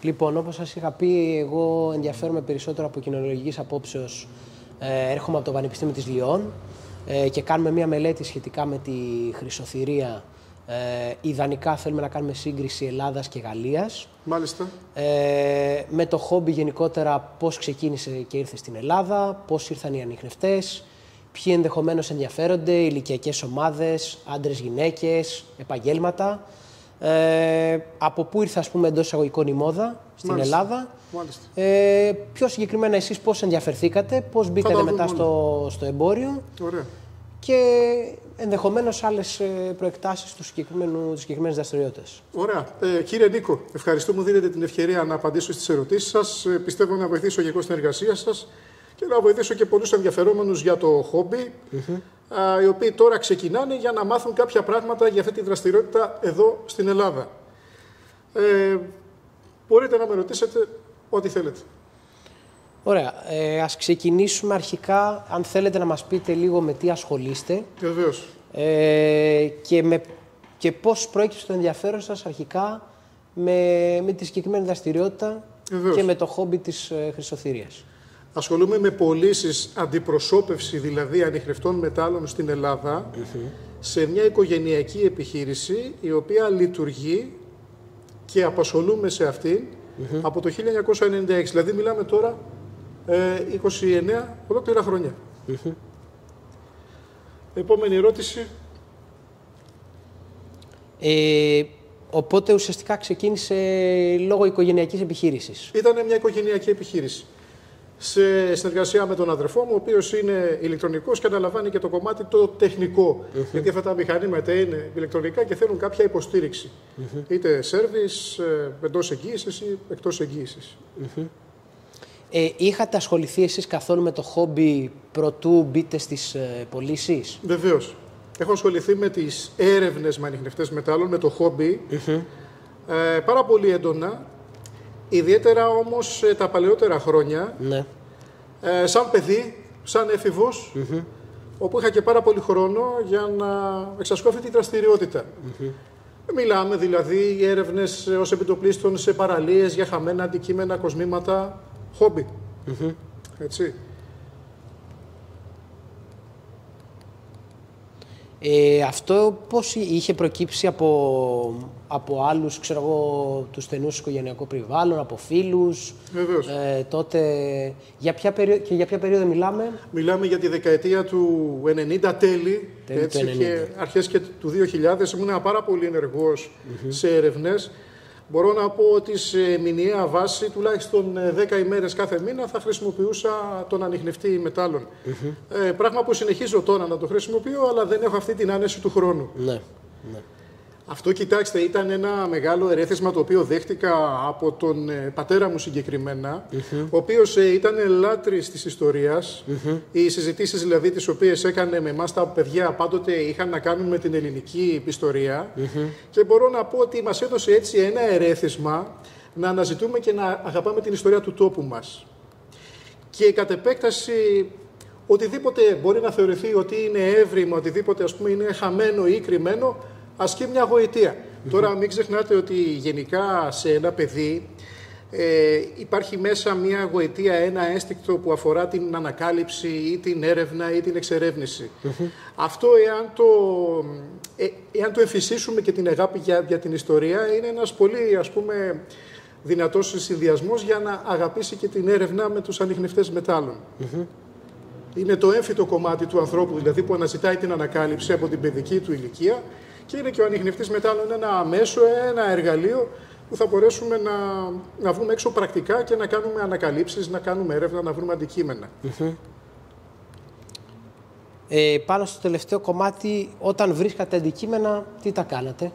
Λοιπόν, όπως σας είχα πει, εγώ ενδιαφέρομαι περισσότερο από κοινωνιολογικής απόψεως. Έρχομαι από το Πανεπιστήμιο της Λιών και κάνουμε μια μελέτη σχετικά με τη χρυσοθυρία. Ιδανικά θέλουμε να κάνουμε σύγκριση Ελλάδας και Γαλλίας. Μάλιστα. Με το χόμπι γενικότερα πώς ξεκίνησε και ήρθε στην Ελλάδα, πώς ήρθαν οι ανιχνευτές, ποιοι ενδεχομένως ενδιαφέρονται, ηλικιακές ομάδες, άντρες, γυναίκες, επαγγέλματα. Από πού ήρθε, ας πούμε, εντός εισαγωγικών η μόδα στην Ελλάδα. Μάλιστα. Πιο συγκεκριμένα εσείς πώς ενδιαφερθήκατε, πώς μπήκατε μετά στο εμπόριο. Ωραία. Και ενδεχομένως άλλες προεκτάσεις της συγκεκριμένης δραστηριότητας. Ωραία. Κύριε Νίκο, ευχαριστώ που μου δίνετε την ευκαιρία να απαντήσω στις ερωτήσεις σας. Πιστεύω να βοηθήσω και εγώ στην εργασία σας και να βοηθήσω και πολλούς ενδιαφερόμενους για το χόμπι, οι οποίοι τώρα ξεκινάνε για να μάθουν κάποια πράγματα για αυτή τη δραστηριότητα εδώ στην Ελλάδα. Μπορείτε να με ρωτήσετε ό,τι θέλετε. Ωραία. Ας ξεκινήσουμε αρχικά, αν θέλετε να μας πείτε λίγο με τι ασχολείστε. Βεβαίως. Και πώς προέκυψε το ενδιαφέρον σας αρχικά με τη συγκεκριμένη δραστηριότητα. Βεβαίως. Και με το χόμπι της χρυσοθυρίας. Ασχολούμαι με πωλήσεις, αντιπροσώπευση δηλαδή ανιχνευτών μετάλλων στην Ελλάδα, σε μια οικογενειακή επιχείρηση η οποία λειτουργεί και απασχολούμε σε αυτήν από το 1996. Δηλαδή μιλάμε τώρα 29 ολόκληρα χρόνια. Επόμενη ερώτηση. Οπότε ουσιαστικά ξεκίνησε λόγω οικογενειακής επιχείρησης. Ήταν μια οικογενειακή επιχείρηση. Σε συνεργασία με τον αδερφό μου, ο οποίος είναι ηλεκτρονικός και αναλαμβάνει και το κομμάτι το τεχνικό. Γιατί αυτά τα μηχανήματα είναι ηλεκτρονικά και θέλουν κάποια υποστήριξη. Είτε service, εντός εγγύησης ή εκτός εγγύησης. Είχατε ασχοληθεί εσείς καθόλου με το χόμπι προτού μπείτε στις πωλήσεις? Βεβαίως. Έχω ασχοληθεί με τις έρευνες με ανιχνευτές μετάλλων, με το χόμπι, πάρα πολύ έντονα. Ιδιαίτερα όμως τα παλαιότερα χρόνια, σαν παιδί, σαν έφηβος, όπου είχα και πάρα πολύ χρόνο για να εξασκώ αυτή τη δραστηριότητα. Μιλάμε δηλαδή για έρευνες ως επιτοπλίστων σε παραλίες, για χαμένα αντικείμενα, κοσμήματα, χόμπι. Έτσι. Αυτό πώς είχε προκύψει από άλλους, ξέρω εγώ, τους στενούς οικογενειακό περιβάλλον, από φίλους? Βεβαίως. Τότε, για ποια περίοδο μιλάμε? Μιλάμε για τη δεκαετία του 90 τέλη έτσι, 90. Και αρχές και του 2000. Ήμουν πάρα πολύ ενεργός σε έρευνες. Μπορώ να πω ότι σε μηνιαία βάση, τουλάχιστον 10 ημέρες κάθε μήνα, θα χρησιμοποιούσα τον ανιχνευτή μετάλλων. Πράγμα που συνεχίζω τώρα να το χρησιμοποιώ, αλλά δεν έχω αυτή την άνεση του χρόνου. Ναι. Αυτό, κοιτάξτε, ήταν ένα μεγάλο ερέθισμα το οποίο δέχτηκα από τον πατέρα μου συγκεκριμένα, ο οποίος ήταν λάτρης της ιστορίας. Οι συζητήσεις δηλαδή τις οποίες έκανε με εμάς τα παιδιά πάντοτε είχαν να κάνουν με την ελληνική ιστορία και μπορώ να πω ότι μας έδωσε έτσι ένα ερέθισμα να αναζητούμε και να αγαπάμε την ιστορία του τόπου μας. Και κατ' επέκταση, οτιδήποτε μπορεί να θεωρηθεί ότι είναι έβριμα, οτιδήποτε ας πούμε είναι χαμένο ή κρυμμένο, ασκεί μια γοητεία. Τώρα μην ξεχνάτε ότι γενικά σε ένα παιδί υπάρχει μέσα μια γοητεία, ένα ένστικτο που αφορά την ανακάλυψη ή την έρευνα ή την εξερεύνηση. Αυτό εάν το εμφυσίσουμε και την αγάπη για την ιστορία, είναι ένας πολύ, ας πούμε, δυνατός συνδυασμός για να αγαπήσει και την έρευνα με τους ανιχνευτές μετάλλων. Είναι το έμφυτο κομμάτι του ανθρώπου, δηλαδή που αναζητάει την ανακάλυψη από την παιδική του ηλικία. Και είναι και ο ανιχνευτής μετάλλων ένα μέσο, ένα εργαλείο που θα μπορέσουμε να βγούμε έξω πρακτικά και να κάνουμε ανακαλύψεις, να κάνουμε έρευνα, να βρούμε αντικείμενα. Πάνω στο τελευταίο κομμάτι, όταν βρίσκατε αντικείμενα, τι τα κάνατε?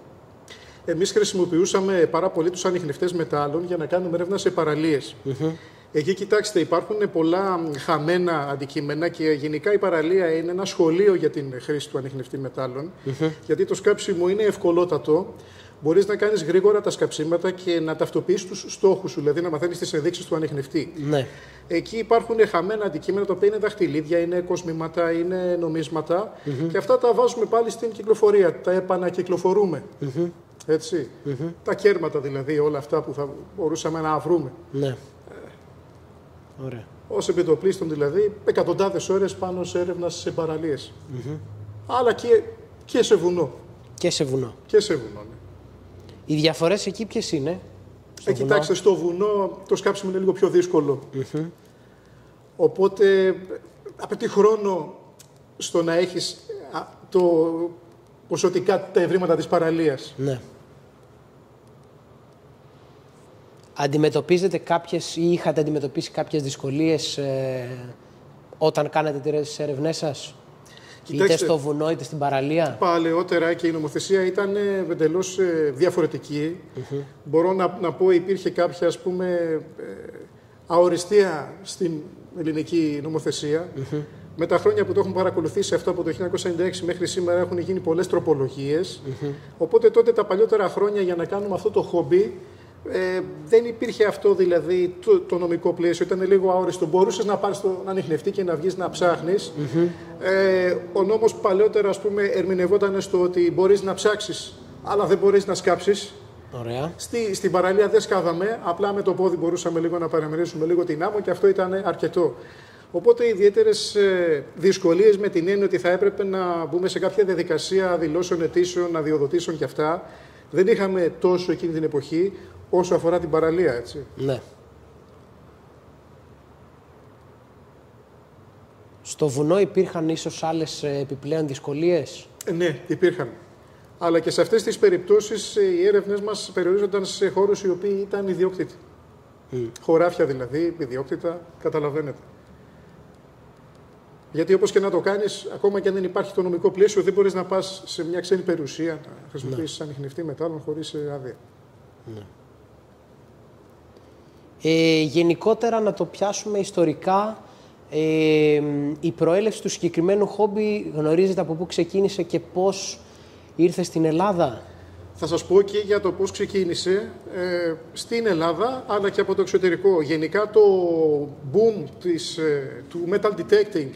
Εμείς χρησιμοποιούσαμε πάρα πολύ τους ανιχνευτές μετάλλων για να κάνουμε έρευνα σε παραλίες. Εκεί, κοιτάξτε, υπάρχουν πολλά χαμένα αντικείμενα και γενικά η παραλία είναι ένα σχολείο για την χρήση του ανιχνευτή μετάλλων, γιατί το σκάψιμο είναι ευκολότατο. Μπορείς να κάνεις γρήγορα τα σκαψίματα και να ταυτοποιήσεις τους στόχους σου, δηλαδή να μαθαίνεις τις ενδείξεις του ανιχνευτή. Εκεί υπάρχουν χαμένα αντικείμενα, τα οποία είναι δαχτυλίδια, είναι κοσμήματα, είναι νομίσματα και αυτά τα βάζουμε πάλι στην κυκλοφορία, τα επανακυκλοφορούμε. Έτσι. Τα κέρματα δηλαδή, όλα αυτά που θα μπορούσαμε να βρούμε. Ναι. Ωραία. Ως επιτοπλίστων δηλαδή, εκατοντάδες ώρες πάνω σε έρευνα σε παραλίες. Αλλά και σε βουνό. Και σε βουνό. Και σε βουνό, ναι. Οι διαφορές εκεί ποιες είναι? Κοιτάξτε, στο βουνό το σκάψιμο είναι λίγο πιο δύσκολο. Οπότε απαιτεί χρόνο στο να έχεις ποσοτικά τα ευρήματα της παραλίας. Ναι. Αντιμετωπίζετε κάποιες ή είχατε αντιμετωπίσει κάποιες δυσκολίες όταν κάνετε τις έρευνές σας? Είτε στο βουνό είτε στην παραλία? Παλαιότερα και η νομοθεσία ήταν εντελώς διαφορετική. Μπορώ να πω υπήρχε κάποια, ας πούμε, αοριστία στην ελληνική νομοθεσία. Με τα χρόνια που το έχουν παρακολουθήσει αυτό από το 1996 μέχρι σήμερα έχουν γίνει πολλές τροπολογίες. Οπότε τότε τα παλιότερα χρόνια για να κάνουμε αυτό το χόμπι δεν υπήρχε αυτό δηλαδή το νομικό πλαίσιο, ήταν λίγο αόριστο. Μπορούσες να πάρεις τον ανιχνευτή και να βγεις να ψάχνεις. Ο νόμος παλαιότερα, ας πούμε, ερμηνευόταν στο ότι μπορείς να ψάξεις, αλλά δεν μπορείς να σκάψεις. Ωραία. Στην παραλία δεν σκάβαμε, απλά με το πόδι μπορούσαμε λίγο να παραμερίσουμε λίγο την άμμο και αυτό ήταν αρκετό. Οπότε ιδιαίτερες δυσκολίες με την έννοια ότι θα έπρεπε να μπούμε σε κάποια διαδικασία δηλώσεων, αιτήσεων, αδειοδοτήσεων και αυτά. Δεν είχαμε τόσο εκείνη την εποχή όσο αφορά την παραλία, έτσι. Ναι. Στο βουνό υπήρχαν ίσως άλλες επιπλέον δυσκολίες? Ναι, υπήρχαν. Αλλά και σε αυτές τις περιπτώσεις οι έρευνες μας περιορίζονταν σε χώρους οι οποίοι ήταν ιδιόκτητοι. Χωράφια δηλαδή, ιδιόκτητα, καταλαβαίνετε. Γιατί όπως και να το κάνεις, ακόμα και αν δεν υπάρχει το νομικό πλαίσιο, δεν μπορείς να πας σε μια ξένη περιουσία να χρησιμοποιήσεις ανιχνευτή μετάλλων χωρίς άδεια. Ναι. Γενικότερα, να το πιάσουμε ιστορικά, η προέλευση του συγκεκριμένου χόμπι γνωρίζετε από πού ξεκίνησε και πώς ήρθε στην Ελλάδα? Θα σας πω και για το πώς ξεκίνησε στην Ελλάδα, αλλά και από το εξωτερικό. Γενικά το boom του metal detecting,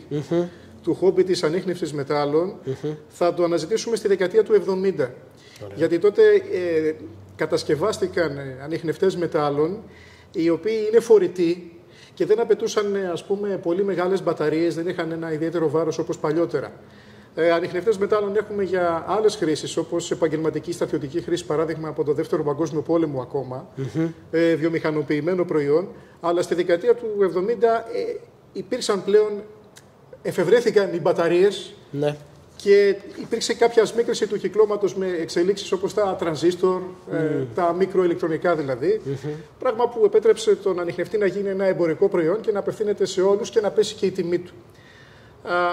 του χόμπι της ανίχνευσης μετάλλων, θα το αναζητήσουμε στη δεκαετία του 70. Ωραία. Γιατί τότε κατασκευάστηκαν ανιχνευτές μετάλλων, οι οποίοι είναι φορητοί και δεν απαιτούσαν, ας πούμε, πολύ μεγάλες μπαταρίες, δεν είχαν ένα ιδιαίτερο βάρος όπως παλιότερα. Ανιχνευτές μετάλλων έχουμε για άλλες χρήσεις, όπως επαγγελματική στρατιωτική χρήση, παράδειγμα από το Δεύτερο Παγκόσμιο Πόλεμο ακόμα, βιομηχανοποιημένο προϊόν, αλλά στη δεκαετία του 70 υπήρξαν πλέον, εφευρέθηκαν οι μπαταρίες, ναι, και υπήρξε κάποια σμίκρηση του κυκλώματος με εξελίξεις όπως τα τρανζίστορ, τα μικροηλεκτρονικά δηλαδή, πράγμα που επέτρεψε τον ανιχνευτή να γίνει ένα εμπορικό προϊόν και να απευθύνεται σε όλους και να πέσει και η τιμή του.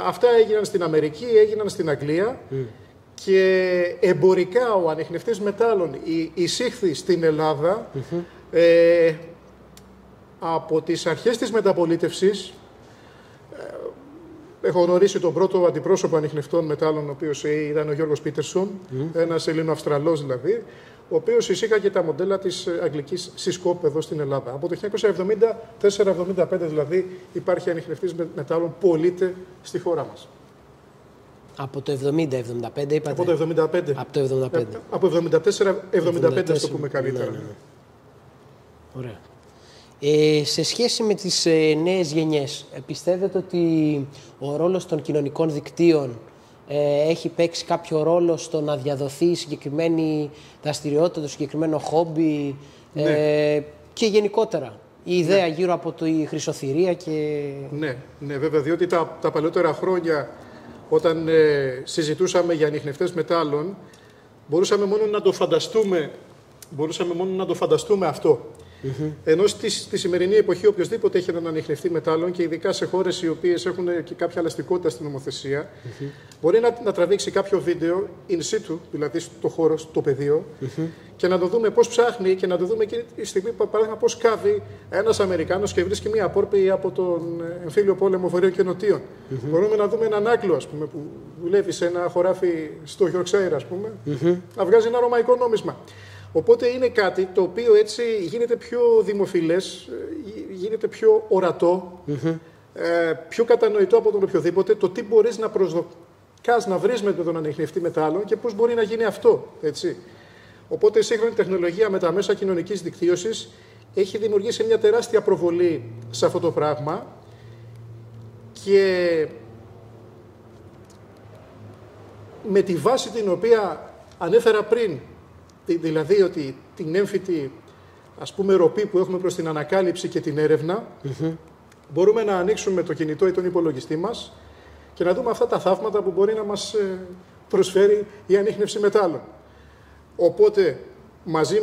Αυτά έγιναν στην Αμερική, έγιναν στην Αγγλία και εμπορικά ο ανιχνευτής μετάλλων εισήχθη στην Ελλάδα από τις αρχές της μεταπολίτευσης. Έχω γνωρίσει τον πρώτο αντιπρόσωπο ανιχνευτών μετάλλων, ο οποίος ήταν ο Γιώργος Πίτερσον, ένας Ελληνοαυστραλός δηλαδή, ο οποίος εισήγαγε τα μοντέλα της αγγλικής Syscope εδώ στην Ελλάδα. Από το 1974-75 δηλαδή υπάρχει ανιχνευτής μετάλλων, πωλείται στη χώρα μας. Από το 70-75 είπατε? Από το 75. Από το 75. Από 74-75 ας το πούμε καλύτερα. Ναι. Ωραία. Σε σχέση με τις νέες γενιές, πιστεύετε ότι ο ρόλος των κοινωνικών δικτύων έχει παίξει κάποιο ρόλο στο να διαδοθεί η συγκεκριμένη δραστηριότητα, το συγκεκριμένο χόμπι, ναι, και γενικότερα η ιδέα, ναι, γύρω από τη χρυσοθυρία και... Ναι, βέβαια, διότι τα παλαιότερα χρόνια όταν συζητούσαμε για ανιχνευτές μετάλλων μπορούσαμε μόνο να το φανταστούμε αυτό. Ενώ στη σημερινή εποχή οποιοδήποτε έχει έναν ανιχνευτή μετάλλων και ειδικά σε χώρες οι οποίες έχουν και κάποια ελαστικότητα στην νομοθεσία, μπορεί να τραβήξει κάποιο βίντεο in situ, δηλαδή στο χώρο, στο πεδίο, και να το δούμε πώς ψάχνει και να το δούμε και τη στιγμή, παράδειγμα, πώς κάβει ένας Αμερικάνος και βρίσκει μία πόρπη από τον εμφύλιο πόλεμο Βορείων και Νοτίων. Μπορούμε να δούμε έναν Άγγλο, ας πούμε, που δουλεύει σε ένα χωράφι στο Yorkshire, ας πούμε, να βγάζει ένα ρωμαϊκό νόμισμα. Οπότε είναι κάτι το οποίο έτσι γίνεται πιο δημοφιλές, γίνεται πιο ορατό, πιο κατανοητό από τον οποιοδήποτε, το τι μπορείς να προσδοκάς να βρεις με τον ανιχνευτή μετάλλων και πώς μπορεί να γίνει αυτό, έτσι. Οπότε η σύγχρονη τεχνολογία με τα μέσα κοινωνικής δικτύωσης έχει δημιουργήσει μια τεράστια προβολή σε αυτό το πράγμα και με τη βάση την οποία ανέφερα πριν, δηλαδή ότι την έμφυτη ροπή που έχουμε προς την ανακάλυψη και την έρευνα, μπορούμε να ανοίξουμε το κινητό ή τον υπολογιστή μας και να δούμε αυτά τα θαύματα που μπορεί να μας προσφέρει η ανίχνευση μετάλλων. Οπότε, μαζί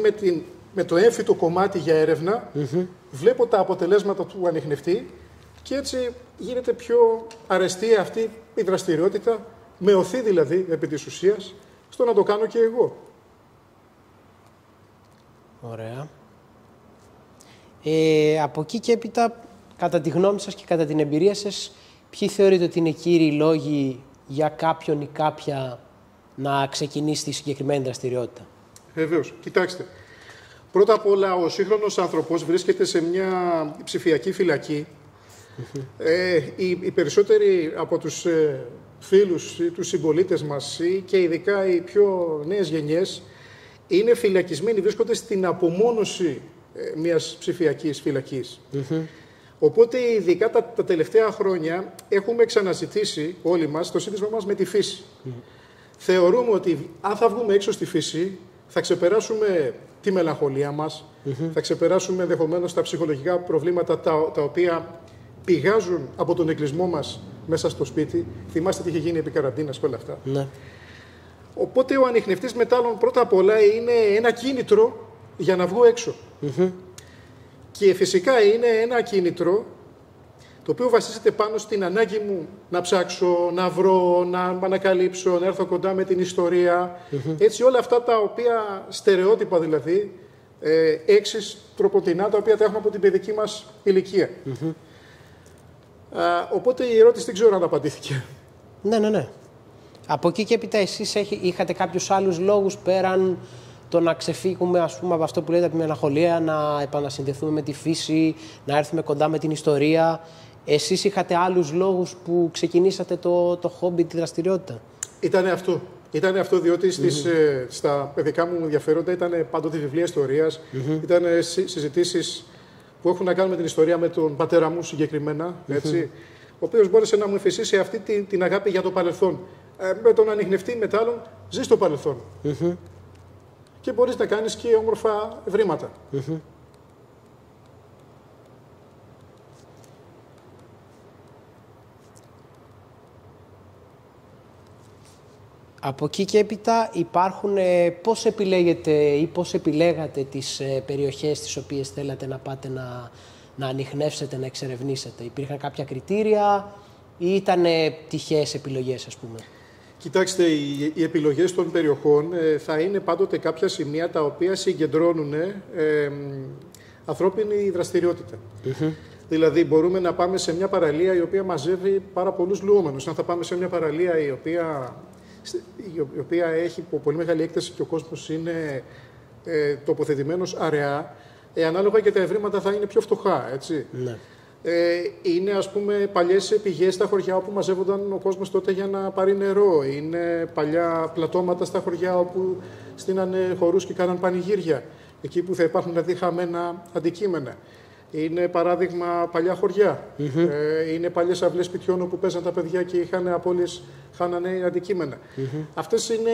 με το έμφυτο κομμάτι για έρευνα, βλέπω τα αποτελέσματα του ανιχνευτή και έτσι γίνεται πιο αρεστή αυτή η δραστηριότητα, με οθεί δηλαδή, επί της ουσίας, στο να το κάνω και εγώ. Ωραία. Από εκεί και έπειτα, κατά τη γνώμη σας και κατά την εμπειρία σας, ποιοι θεωρείτε ότι είναι κύριοι λόγοι για κάποιον ή κάποια να ξεκινήσει τη συγκεκριμένη δραστηριότητα? Βεβαίως. Κοιτάξτε. Πρώτα απ' όλα, ο σύγχρονος άνθρωπος βρίσκεται σε μια ψηφιακή φυλακή. Οι περισσότεροι από τους φίλους, τους συμπολίτες μας και ειδικά οι πιο νέες γενιές είναι φυλακισμένοι, βρίσκονται στην απομόνωση μιας ψηφιακής φυλακής. Οπότε, ειδικά τα τελευταία χρόνια, έχουμε ξαναζητήσει όλοι μας το σύνδεσμό μας με τη φύση. Θεωρούμε ότι αν θα βγούμε έξω στη φύση, θα ξεπεράσουμε τη μελαγχολία μας, θα ξεπεράσουμε ενδεχομένως τα ψυχολογικά προβλήματα τα οποία πηγάζουν από τον εγκλεισμό μας μέσα στο σπίτι. Θυμάστε τι είχε γίνει επί καραντίνας και όλα αυτά. Ναι. Οπότε ο ανιχνευτής μετάλλων πρώτα απ' όλα είναι ένα κίνητρο για να βγω έξω. Και φυσικά είναι ένα κίνητρο το οποίο βασίζεται πάνω στην ανάγκη μου να ψάξω, να βρω, να ανακαλύψω, να έρθω κοντά με την ιστορία. Έτσι όλα αυτά τα οποία, στερεότυπα δηλαδή, έξις τροποτινά, τα οποία τα έχουμε από την παιδική μας ηλικία. Οπότε η ερώτηση δεν ξέρω αν απαντήθηκε. Ναι. Από εκεί και έπειτα εσείς είχατε κάποιους άλλους λόγους πέραν το να ξεφύγουμε, ας πούμε, από αυτό που λέτε, από τη μελαγχολία, να επανασυνδεθούμε με τη φύση, να έρθουμε κοντά με την ιστορία? Εσείς είχατε άλλους λόγους που ξεκινήσατε το χόμπι, τη δραστηριότητα? Ήτανε αυτό διότι στα παιδικά μου ενδιαφέροντα ήταν πάντοτε βιβλία ιστορίας, ήταν συζητήσεις που έχουν να κάνουν με την ιστορία με τον πατέρα μου συγκεκριμένα, έτσι, ο οποίος μπόρεσε να μου εφησίσει αυτή την αγάπη για το παρελθόν. Με τον ανιχνευτή μετάλλων ζεις στο παρελθόν. Και μπορείς να κάνεις και όμορφα ευρήματα. Από εκεί και έπειτα υπάρχουν, πώς επιλέγετε ή πώς επιλέγατε τις περιοχές τις οποίες θέλατε να πάτε να ανιχνεύσετε, να εξερευνήσετε? Υπήρχαν κάποια κριτήρια ή ήταν τυχαίες επιλογές, ας πούμε? Κοιτάξτε, οι επιλογές των περιοχών θα είναι πάντοτε κάποια σημεία τα οποία συγκεντρώνουν ανθρώπινη δραστηριότητα. Δηλαδή, μπορούμε να πάμε σε μια παραλία η οποία μαζεύει πάρα πολλούς λουόμενους. Αν θα πάμε σε μια παραλία η οποία έχει πολύ μεγάλη έκταση και ο κόσμος είναι τοποθετημένος αραιά, ανάλογα και τα ευρήματα θα είναι πιο φτωχά, έτσι. Ναι. Είναι, ας πούμε, παλιές πηγές στα χωριά όπου μαζεύονταν ο κόσμος τότε για να πάρει νερό. Είναι παλιά πλατώματα στα χωριά όπου στείνανε χορούς και κάναν πανηγύρια. Εκεί που θα υπάρχουν δηλαδή χαμένα αντικείμενα. Είναι παράδειγμα παλιά χωριά. Είναι παλιές αυλές σπιτιών όπου παίζαν τα παιδιά και είχαν απώλειες, χάνανε αντικείμενα. Αυτές είναι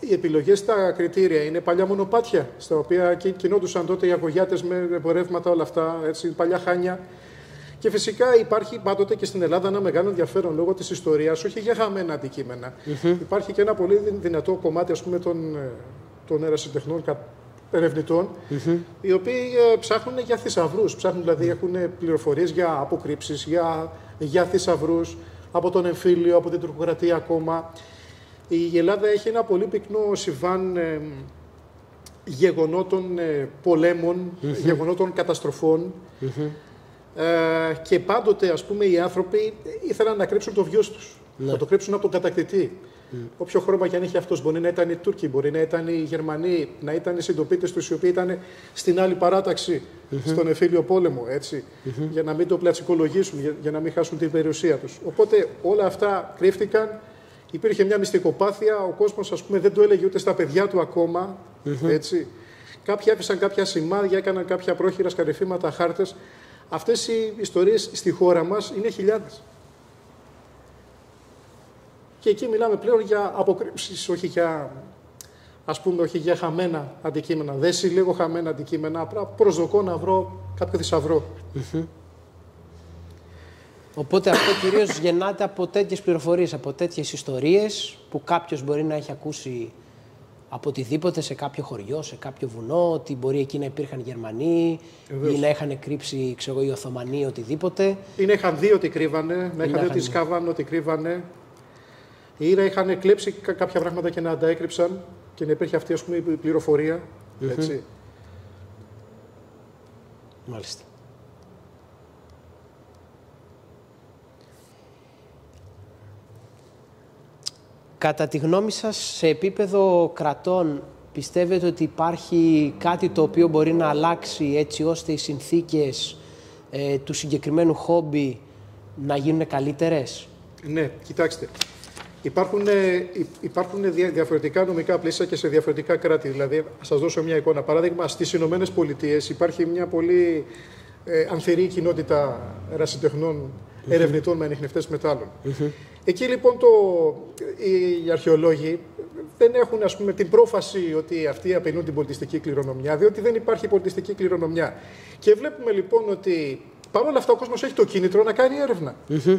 οι επιλογές, τα κριτήρια. Είναι παλιά μονοπάτια στα οποία κινόντουσαν τότε οι αγωγιάτες με εμπορεύματα, όλα αυτά, έτσι, παλιά χάνια. Και φυσικά υπάρχει πάντοτε και στην Ελλάδα ένα μεγάλο ενδιαφέρον λόγω της ιστορίας, όχι για χαμένα αντικείμενα. Υπάρχει και ένα πολύ δυνατό κομμάτι, ας πούμε, των ερασιτεχνών ερευνητών, οι οποίοι ψάχνουν για θησαυρούς. Ψάχνουν, δηλαδή, έχουν πληροφορίες για αποκρύψεις, για θησαυρούς από τον εμφύλιο, από την τουρκοκρατία ακόμα. Η Ελλάδα έχει ένα πολύ πυκνό συμβάν γεγονότων πολέμων, γεγονότων καταστροφών. Και πάντοτε, ας πούμε, οι άνθρωποι ήθελαν να κρύψουν το βιός τους, να το κρύψουν από τον κατακτητή. Όποιο χρώμα και αν είχε αυτός, μπορεί να ήταν οι Τούρκοι, μπορεί να ήταν οι Γερμανοί, να ήταν οι συντοπίτες τους, οι οποίοι ήταν στην άλλη παράταξη, στον εμφύλιο πόλεμο, έτσι, για να μην το πλατσικολογήσουν, για να μην χάσουν την περιουσία τους. Οπότε όλα αυτά κρύφτηκαν, υπήρχε μια μυστικοπάθεια, ο κόσμος, ας πούμε, δεν το έλεγε ούτε στα παιδιά του ακόμα, Έτσι. Κάποιοι άφησαν κάποια σημάδια, έκαναν κάποια πρόχειρα σκαρυφήματα, χάρτες. Αυτές οι ιστορίες στη χώρα μας είναι χιλιάδες. Και εκεί μιλάμε πλέον για αποκρύψεις, όχι για, όχι για χαμένα αντικείμενα. Δεν συλλέγω χαμένα αντικείμενα, απλά προσδοκώ να βρω κάποιο θησαυρό. Οπότε αυτό κυρίως γεννάται από τέτοιες πληροφορίες, από τέτοιες ιστορίες που κάποιος μπορεί να έχει ακούσει από οτιδήποτε σε κάποιο χωριό, σε κάποιο βουνό, ότι μπορεί εκεί να υπήρχαν Γερμανοί ή να είχαν κρύψει, ξέρω, οι Οθωμανοί, οτιδήποτε. Ή να είχαν δει ότι κρύβανε, να είχαν δει ότι σκάβαν ότι κρύβανε, ή να είχαν κλέψει κάποια πράγματα και να τα έκρυψαν και να υπήρχε αυτή, η πληροφορία. Έτσι. Μάλιστα. Κατά τη γνώμη σας, σε επίπεδο κρατών, πιστεύετε ότι υπάρχει κάτι το οποίο μπορεί να αλλάξει έτσι ώστε οι συνθήκες του συγκεκριμένου χόμπι να γίνουν καλύτερες? Ναι, κοιτάξτε. Υπάρχουν διαφορετικά νομικά πλαίσια και σε διαφορετικά κράτη. Δηλαδή, θα σας δώσω μια εικόνα. Παράδειγμα, στις Ηνωμένες Πολιτείες υπάρχει μια πολύ ανθυρή κοινότητα ερασιτεχνών ερευνητών με ανιχνευτές μετάλλων. Εκεί λοιπόν οι αρχαιολόγοι δεν έχουν, ας πούμε, την πρόφαση ότι αυτοί απειλούν την πολιτιστική κληρονομιά, διότι δεν υπάρχει πολιτιστική κληρονομιά. Και βλέπουμε λοιπόν ότι παρόλα αυτά ο κόσμος έχει το κίνητρο να κάνει έρευνα.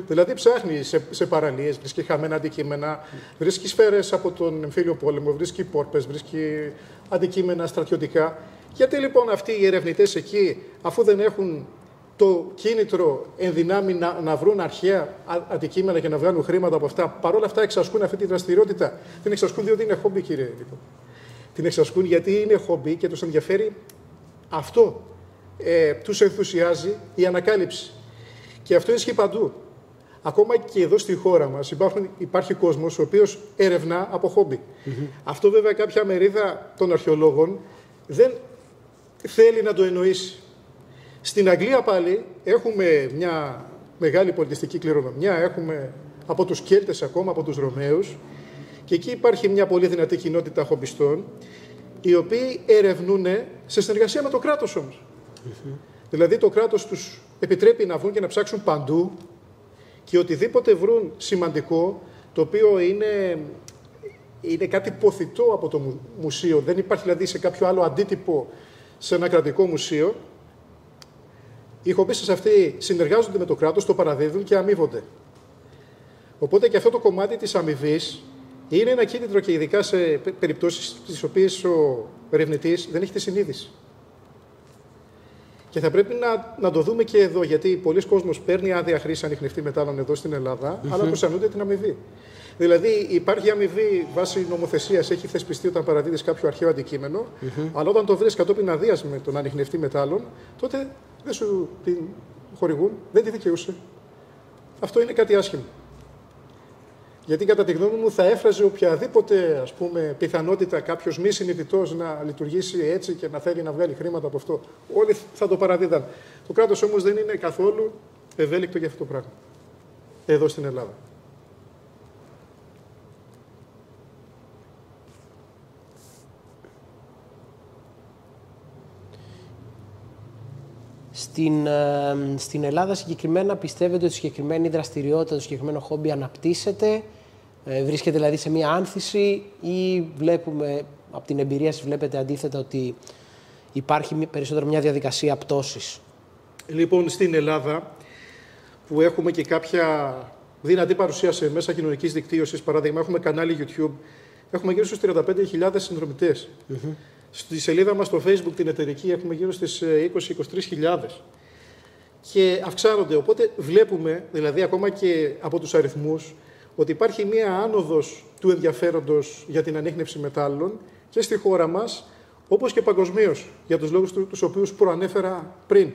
Δηλαδή ψάχνει σε παραλίες, βρίσκει χαμένα αντικείμενα, βρίσκει σφαίρες από τον εμφύλιο πόλεμο, βρίσκει πόρπες, βρίσκει αντικείμενα στρατιωτικά. Γιατί λοιπόν αυτοί οι ερευνητές εκεί, αφού δεν έχουν το κίνητρο εν δυνάμει να βρουν αρχαία αντικείμενα και να βγάλουν χρήματα από αυτά, παρόλα αυτά εξασκούν αυτή τη δραστηριότητα? Την εξασκούν διότι είναι χόμπι, κύριε λοιπόν. Την εξασκούν γιατί είναι χόμπι και τους ενδιαφέρει αυτό. Τους ενθουσιάζει η ανακάλυψη. Και αυτό ισχύει παντού. Ακόμα και εδώ στη χώρα μας υπάρχει κόσμος ο οποίος ερευνά από χόμπι. Αυτό βέβαια κάποια μερίδα των αρχαιολόγων δεν θέλει να το εννοήσει. Στην Αγγλία πάλι έχουμε μια μεγάλη πολιτιστική κληρονομιά, έχουμε από τους Κέλτες ακόμα, από τους Ρωμαίους, και εκεί υπάρχει μια πολύ δυνατή κοινότητα χομπιστών, οι οποίοι ερευνούν σε συνεργασία με το κράτος όμως. Δηλαδή το κράτος τους επιτρέπει να βγουν και να ψάξουν παντού και οτιδήποτε βρουν σημαντικό, το οποίο είναι κάτι ποθητό από το μουσείο, δεν υπάρχει δηλαδή σε κάποιο άλλο αντίτυπο σε ένα κρατικό μουσείο, οι χομπίστες αυτοί συνεργάζονται με το κράτος, το παραδίδουν και αμείβονται. Οπότε και αυτό το κομμάτι της αμοιβής είναι ένα κίνητρο και ειδικά σε περιπτώσεις στις οποίες ο ερευνητής δεν έχει τη συνείδηση. Και θα πρέπει να το δούμε και εδώ, γιατί πολλοί κόσμος παίρνει άδεια χρήση ανιχνευτή μετάλλων εδώ στην Ελλάδα, αλλά προσαρμόζεται την αμοιβή. Δηλαδή υπάρχει αμοιβή βάσει νομοθεσίας, έχει θεσπιστεί όταν παραδίδεις κάποιο αρχαίο αντικείμενο, αλλά όταν το βρεις κατόπιν αδείας με τον ανιχνευτή μετάλλων, τότε δεν σου την χορηγούν, δεν τη δικαιούσε. Αυτό είναι κάτι άσχημο. Γιατί κατά τη γνώμη μου θα έφραζε οποιαδήποτε, ας πούμε, πιθανότητα κάποιος μη συνειδητός να λειτουργήσει έτσι και να θέλει να βγάλει χρήματα από αυτό. Όλοι θα το παραδίδαν. Το κράτος όμως δεν είναι καθόλου ευέλικτο για αυτό το πράγμα. Εδώ στην Ελλάδα. Στην Ελλάδα συγκεκριμένα πιστεύετε ότι η συγκεκριμένη δραστηριότητα, το συγκεκριμένο χόμπι αναπτύσσεται, βρίσκεται δηλαδή σε μία άνθηση, ή βλέπουμε, από την εμπειρία σας βλέπετε αντίθετα ότι υπάρχει περισσότερο μια διαδικασία πτώσης? Λοιπόν, στην Ελλάδα που έχουμε και κάποια δυνατή παρουσία σε μέσα κοινωνικής δικτύωσης, παράδειγμα έχουμε κανάλι YouTube, έχουμε γύρω στους 35.000 συνδρομητές. Στη σελίδα μας στο Facebook, την εταιρική, έχουμε γύρω στις 20-23.000. Και αυξάνονται. Οπότε βλέπουμε, δηλαδή ακόμα και από τους αριθμούς, ότι υπάρχει μία άνοδος του ενδιαφέροντος για την ανίχνευση μετάλλων και στη χώρα μας, όπως και παγκοσμίως, για τους λόγους τους οποίους προανέφερα πριν.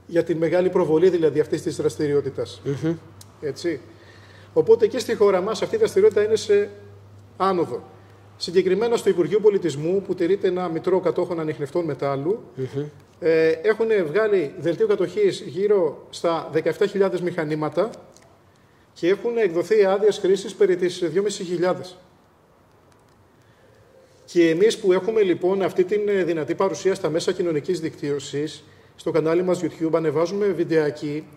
Για την μεγάλη προβολή δηλαδή αυτής της δραστηριότητας. Έτσι. Οπότε και στη χώρα μας αυτή η δραστηριότητα είναι σε άνοδο. Συγκεκριμένα στο Υπουργείο Πολιτισμού, που τηρείται ένα μητρό κατόχων ανιχνευτών μετάλλου, έχουν βγάλει δελτίο κατοχής γύρω στα 17.000 μηχανήματα και έχουν εκδοθεί άδειες χρήσης περί τις 2.500. Και εμείς που έχουμε λοιπόν αυτή την δυνατή παρουσία στα μέσα κοινωνικής δικτύωσης, στο κανάλι μας YouTube ανεβάζουμε βιντεάκι,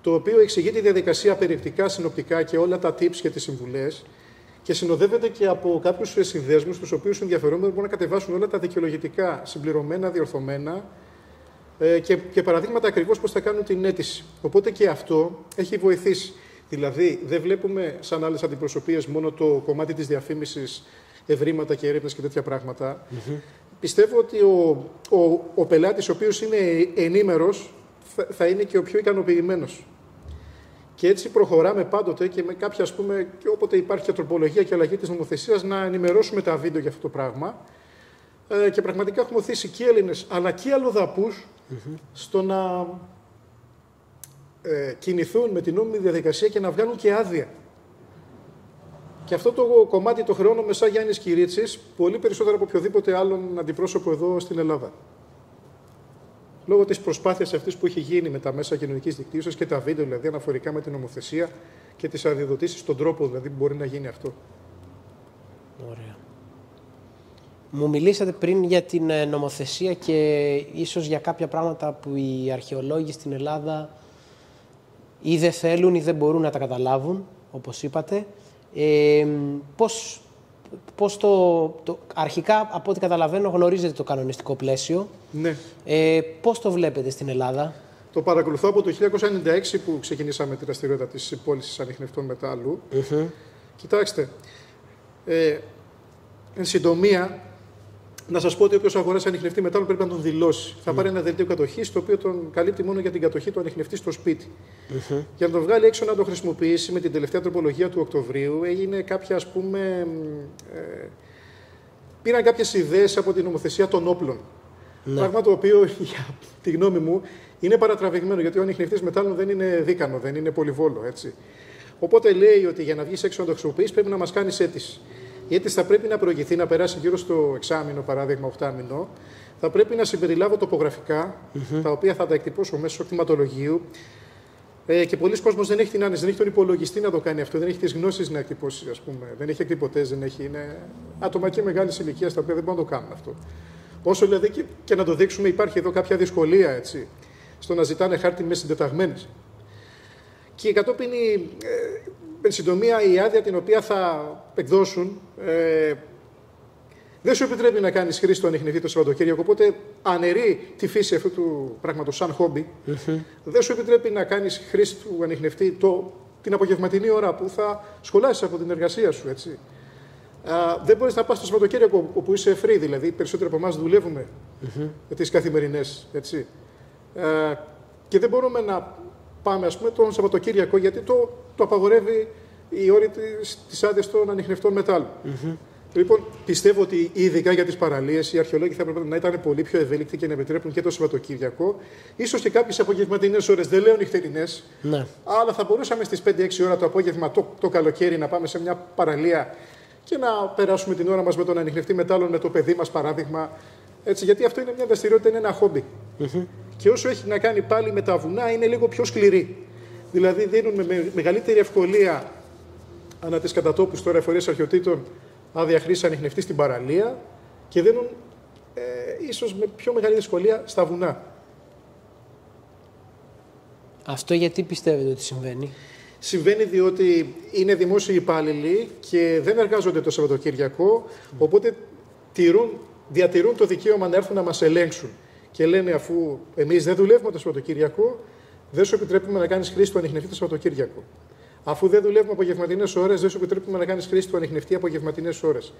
το οποίο εξηγεί τη διαδικασία περιεκτικά, συνοπτικά και όλα τα tips και τις συμβουλές και συνοδεύεται και από κάποιους συνδέσμους, τους οποίους ενδιαφερόμενοι μπορούν να κατεβάσουν όλα τα δικαιολογητικά, συμπληρωμένα, διορθωμένα και παραδείγματα ακριβώς πώς θα κάνουν την αίτηση. Οπότε και αυτό έχει βοηθήσει. Δηλαδή, δεν βλέπουμε σαν άλλες αντιπροσωπείες μόνο το κομμάτι της διαφήμισης, ευρήματα και έρευνες και τέτοια πράγματα. Πιστεύω ότι ο πελάτης, ο οποίος είναι ενήμερος, θα είναι και ο πιο ικανοποιημένος. Και έτσι προχωράμε πάντοτε και με κάποια, ας πούμε, και όποτε υπάρχει και τροπολογία και αλλαγή της νομοθεσίας, να ενημερώσουμε τα βίντεο για αυτό το πράγμα. Και πραγματικά έχουμε οθήσει και Έλληνες, αλλά και αλλοδαπούς στο να κινηθούν με την νόμιμη διαδικασία και να βγάλουν και άδεια. Και αυτό το κομμάτι το χρεώνουμε σαν Γιάννης Κυρίτσης πολύ περισσότερο από οποιοδήποτε άλλον αντιπρόσωπο εδώ στην Ελλάδα. Λόγω της προσπάθειας αυτής που έχει γίνει με τα μέσα κοινωνικής δικτύωσης και τα βίντεο, δηλαδή αναφορικά με την νομοθεσία και τις αδειοδοτήσεις, στον τρόπο δηλαδή που μπορεί να γίνει αυτό. Ωραία. Μου μιλήσατε πριν για την νομοθεσία και ίσως για κάποια πράγματα που οι αρχαιολόγοι στην Ελλάδα ή δεν θέλουν ή δεν μπορούν να τα καταλάβουν, όπως είπατε. Πώς αρχικά, από ό,τι καταλαβαίνω, γνωρίζετε το κανονιστικό πλαίσιο. Ναι. Πώς το βλέπετε στην Ελλάδα? Το παρακολουθώ από το 1996 που ξεκινήσαμε τη δραστηριότητα της πώλησης ανιχνευτών μετάλλου. Κοιτάξτε, εν συντομία, να σας πω ότι όποιος αγοράσει ανιχνευτή μετάλλου πρέπει να τον δηλώσει. Θα πάρει ένα δελτίο κατοχής, το οποίο τον καλύπτει μόνο για την κατοχή του ανιχνευτή στο σπίτι. Για να τον βγάλει έξω να το χρησιμοποιήσει, με την τελευταία τροπολογία του Οκτωβρίου, έγινε κάποια, ας πούμε, πήραν κάποιες ιδέες από την νομοθεσία των όπλων. Πράγμα το οποίο, για τη γνώμη μου, είναι παρατραβηγμένο, γιατί ο ανιχνευτής μετάλλων δεν είναι δίκανο, δεν είναι πολυβόλο, έτσι. Οπότε λέει ότι για να βγεις έξω να το χρησιμοποιήσεις πρέπει να μας κάνεις αίτηση. Η αίτηση θα πρέπει να προηγηθεί, να περάσει γύρω στο εξάμηνο, παράδειγμα, οχτάμηνο. Θα πρέπει να συμπεριλάβω τοπογραφικά, τα οποία θα τα εκτυπώσω μέσω κτηματολογίου. Και πολλοί κόσμος δεν έχει την άνεση, δεν έχει τον υπολογιστή να το κάνει αυτό, δεν έχει τις γνώσεις να εκτυπώσει, ας πούμε. Δεν έχει εκτυπωτές, δεν έχει. Είναι άτομα και μεγάλης ηλικίας τα οποία δεν μπορούν να το κάνουν αυτό. Όσο δηλαδή και να το δείξουμε, υπάρχει εδώ κάποια δυσκολία, έτσι, στο να ζητάνε χάρτη με συντεταγμένες. Και κατόπιν, εν συντομία, η άδεια την οποία θα εκδώσουν δεν σου επιτρέπει να κάνεις χρήση του ανιχνευτή το Σαββατοκύριακο. Οπότε αναιρεί τη φύση αυτού του πράγματος σαν χόμπι. Δεν σου επιτρέπει να κάνεις χρήση του ανιχνευτή την απογευματινή ώρα που θα σχολάσεις από την εργασία σου. Έτσι. Δεν μπορείς να πας το Σαββατοκύριακο όπου είσαι free, δηλαδή περισσότεροι από εμάς δουλεύουμε τις καθημερινές. Έτσι. Και δεν μπορούμε να πάμε, ας πούμε, τον Σαββατοκύριακο, γιατί το απαγορεύει η όρη της άδειας των ανιχνευτών μετάλλων. Λοιπόν, πιστεύω ότι ειδικά για τις παραλίες οι αρχαιολόγοι θα έπρεπε να ήταν πολύ πιο ευέλικτοι και να επιτρέπουν και το Σαββατοκύριακο. Ίσως και κάποιες απογευματινές ώρες, δεν λέω νυχτερινές, αλλά θα μπορούσαμε στις 5-6 ώρα το απόγευμα το καλοκαίρι να πάμε σε μια παραλία και να περάσουμε την ώρα μας με τον ανιχνευτή μετάλλων, με το παιδί μας, παράδειγμα. Έτσι, γιατί αυτό είναι μια δραστηριότητα, είναι ένα χόμπι. Και όσο έχει να κάνει πάλι με τα βουνά, είναι λίγο πιο σκληρή. Δηλαδή, δίνουν με μεγαλύτερη ευκολία ανά τις κατατόπους τώρα εφορίες αρχαιοτήτων άδεια χρήση ανιχνευτή στην παραλία και δίνουν ίσως με πιο μεγάλη δυσκολία στα βουνά. Αυτό γιατί πιστεύετε ότι συμβαίνει? Συμβαίνει διότι είναι δημόσιοι υπάλληλοι και δεν εργάζονται το Σαββατοκύριακο, οπότε διατηρούν το δικαίωμα να έρθουν να μας ελέγξουν. Και λένε, αφού εμείς δεν δουλεύουμε το Σαββατοκύριακο, δεν σου επιτρέπουμε να κάνεις χρήση του ανιχνευτή το Σαββατοκύριακο. Αφού δεν δουλεύουμε απογευματινές ώρες, δεν σου επιτρέπουμε να κάνεις χρήση του ανιχνευτή απογευματινές ώρες.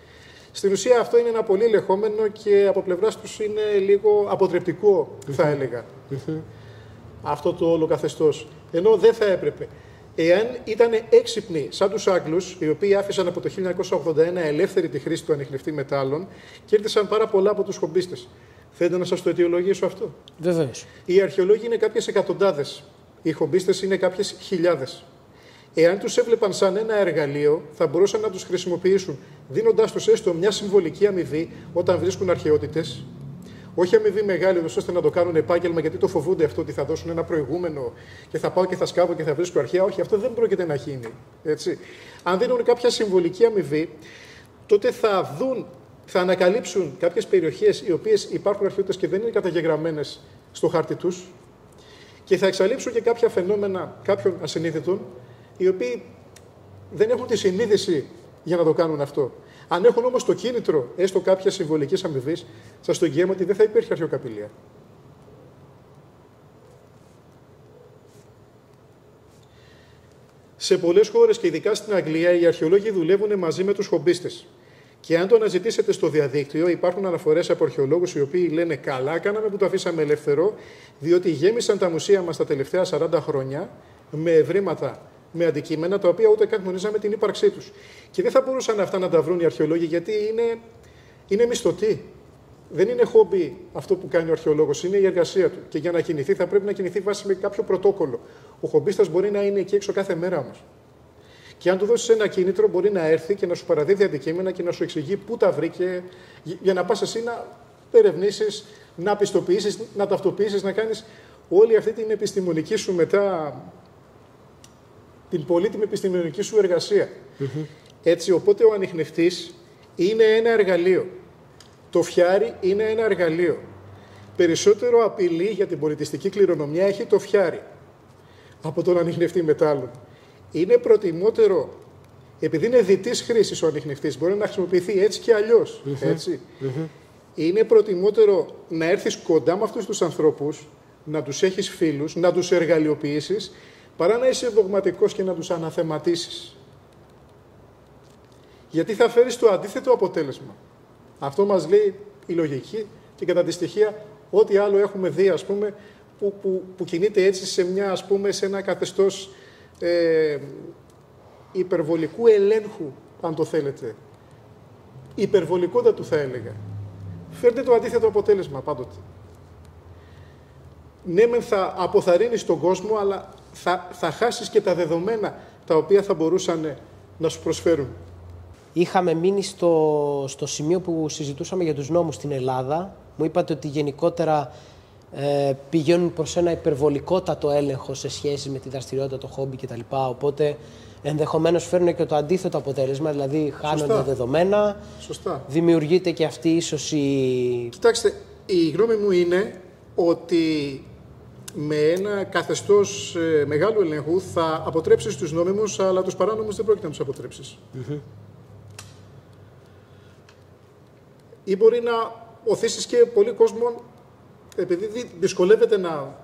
Στην ουσία αυτό είναι ένα πολύ ελεγχόμενο και από πλευράς τους είναι λίγο αποτρεπτικό, θα έλεγα. Αυτό το όλο καθεστώς. Ενώ δεν θα έπρεπε. Εάν ήταν έξυπνοι σαν τους Άγγλους, οι οποίοι άφησαν από το 1981 ελεύθερη τη χρήση του ανιχνευτή μετάλλων, κέρδισαν πάρα πολλά από τους χομπίστες. Θέλετε να σας το αιτιολογήσω αυτό? Βεβαίως. Οι αρχαιολόγοι είναι κάποιες εκατοντάδες. Οι χομπίστες είναι κάποιες χιλιάδες. Εάν τους έβλεπαν σαν ένα εργαλείο, θα μπορούσαν να τους χρησιμοποιήσουν, δίνοντάς τους έστω μια συμβολική αμοιβή όταν βρίσκουν αρχαιότητες. Όχι αμοιβή μεγάλη, ώστε να το κάνουν επάγγελμα, γιατί το φοβούνται αυτό ότι θα δώσουν ένα προηγούμενο και θα πάω και θα σκάβω και θα βρίσκω αρχαία. Όχι, αυτό δεν πρόκειται να γίνει. Έτσι. Αν δίνουν κάποια συμβολική αμοιβή, τότε θα ανακαλύψουν κάποιες περιοχές οι οποίες υπάρχουν αρχαιότητες και δεν είναι καταγεγραμμένες στο χάρτη τους και θα εξαλείψουν και κάποια φαινόμενα κάποιων ασυνείδητων, οι οποίοι δεν έχουν τη συνείδηση για να το κάνουν αυτό. Αν έχουν όμως το κίνητρο, έστω κάποια συμβολική αμοιβή, σας το εγγυώμαι ότι δεν θα υπήρχε αρχαιοκαπηλεία. Σε πολλές χώρες και ειδικά στην Αγγλία, οι αρχαιολόγοι δουλεύουν μαζί με τους χομπίστες. Και αν το αναζητήσετε στο διαδίκτυο, υπάρχουν αναφορές από αρχαιολόγους οι οποίοι λένε καλά κάναμε που το αφήσαμε ελεύθερο, διότι γέμισαν τα μουσεία μας τα τελευταία 40 χρόνια με ευρήματα, με αντικείμενα τα οποία ούτε καν γνωρίζαμε την ύπαρξή τους. Και δεν θα μπορούσαν αυτά να τα βρουν οι αρχαιολόγοι, γιατί είναι μισθωτοί. Δεν είναι χόμπι αυτό που κάνει ο αρχαιολόγος, είναι η εργασία του. Και για να κινηθεί θα πρέπει να κινηθεί βάσει με κάποιο πρωτόκολλο. Ο χομπίστας μπορεί να είναι εκεί έξω κάθε μέρα όμως. Και αν του δώσει ένα κίνητρο, μπορεί να έρθει και να σου παραδίδει αντικείμενα και να σου εξηγεί πού τα βρήκε, για να πας εσύ να ερευνήσεις, να πιστοποιήσεις, να ταυτοποιήσεις, να κάνεις όλη αυτή την επιστημονική σου μετά, την πολύτιμη επιστημονική σου εργασία. Έτσι, οπότε ο ανιχνευτής είναι ένα εργαλείο. Το φιάρι είναι ένα εργαλείο. Περισσότερο απειλή για την πολιτιστική κληρονομιά έχει το φιάρι από τον ανιχνευτή μετάλλων. Είναι προτιμότερο, επειδή είναι διτής χρήσης ο ανιχνευτής, μπορεί να χρησιμοποιηθεί έτσι και αλλιώς. Έτσι. Είναι προτιμότερο να έρθεις κοντά με αυτούς τους ανθρώπους, να τους έχεις φίλους, να τους εργαλειοποιήσεις, παρά να είσαι δογματικός και να τους αναθεματίσεις. Γιατί θα φέρεις το αντίθετο αποτέλεσμα. Αυτό μας λέει η λογική και κατά τη στοιχεία ό,τι άλλο έχουμε δει, ας πούμε, που κινείται έτσι σε ένα καθεστώς υπερβολικού ελέγχου, αν το θέλετε. Υπερβολικότατου θα έλεγα. Φέρνει το αντίθετο αποτέλεσμα πάντοτε. Ναι, μεν θα αποθαρρύνεις τον κόσμο, αλλά θα χάσεις και τα δεδομένα τα οποία θα μπορούσαν να σου προσφέρουν. Είχαμε μείνει στο σημείο που συζητούσαμε για τους νόμους στην Ελλάδα. Μου είπατε ότι γενικότερα πηγαίνουν προς ένα υπερβολικότατο έλεγχο σε σχέση με τη δραστηριότητα, το χόμπι κτλ. Οπότε ενδεχομένως φέρνουν και το αντίθετο αποτέλεσμα, δηλαδή χάνονται δεδομένα. Σωστά. Δημιουργείται και αυτή ίσως η... Κοιτάξτε, η γνώμη μου είναι ότι με ένα καθεστώς μεγάλου ελέγχου θα αποτρέψεις τους νόμιμους, αλλά τους παράνομους δεν πρόκειται να τους αποτρέψεις. Ή μπορεί να οθήσεις και πολύ κόσμο, επειδή δυσκολεύεται να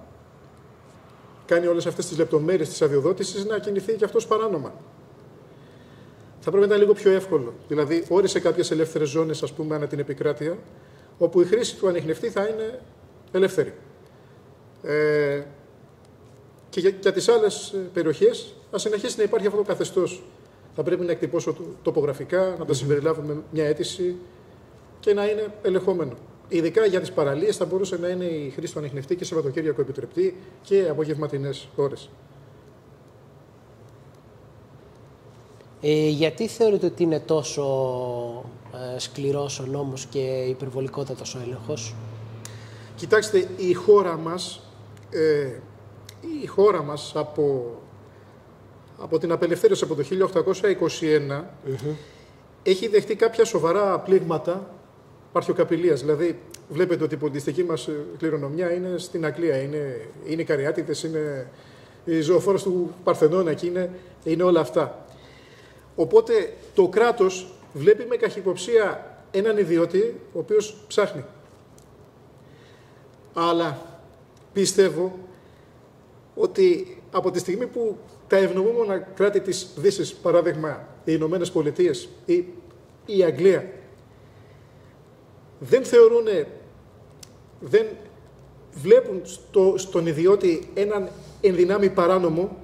κάνει όλες αυτές τις λεπτομέρειες της αδειοδότησης, να κινηθεί και αυτός παράνομα. Θα πρέπει να είναι λίγο πιο εύκολο. Δηλαδή, όρισε κάποιες ελεύθερες ζώνες, ας πούμε, ανά την επικράτεια, όπου η χρήση του ανιχνευτή θα είναι ελεύθερη. Και για τις άλλες περιοχές, θα συνεχίσει να υπάρχει αυτό το καθεστώς. Θα πρέπει να εκτυπώσω τοπογραφικά, να τα συμπεριλάβω με μια αίτηση και να είναι ελεγχόμενο. Ειδικά για τις παραλίες θα μπορούσε να είναι η χρήση του ανιχνευτή και Σαββατοκύριακο επιτρεπτή και απογευματινές ώρες. Γιατί θεωρείτε ότι είναι τόσο σκληρός ο νόμος και υπερβολικότατος ο έλεγχος? Κοιτάξτε, η χώρα μας από την απελευθέρωση από το 1821 έχει δεχτεί κάποια σοβαρά πλήγματα αρχαιοκαπηλείας. Δηλαδή, βλέπετε ότι η πολιτιστική μας κληρονομιά είναι στην Αγγλία. Είναι οι Καριάτιδες, είναι οι ζωοφόρες του Παρθενώνα και είναι όλα αυτά. Οπότε το κράτος βλέπει με καχυποψία έναν ιδιώτη ο οποίος ψάχνει. Αλλά πιστεύω ότι από τη στιγμή που τα ευνοούμενα κράτη της Δύσης, παράδειγμα οι Ηνωμένες Πολιτείες ή η Αγγλία, δεν βλέπουν στον ιδιώτη έναν ενδυνάμει παράνομο,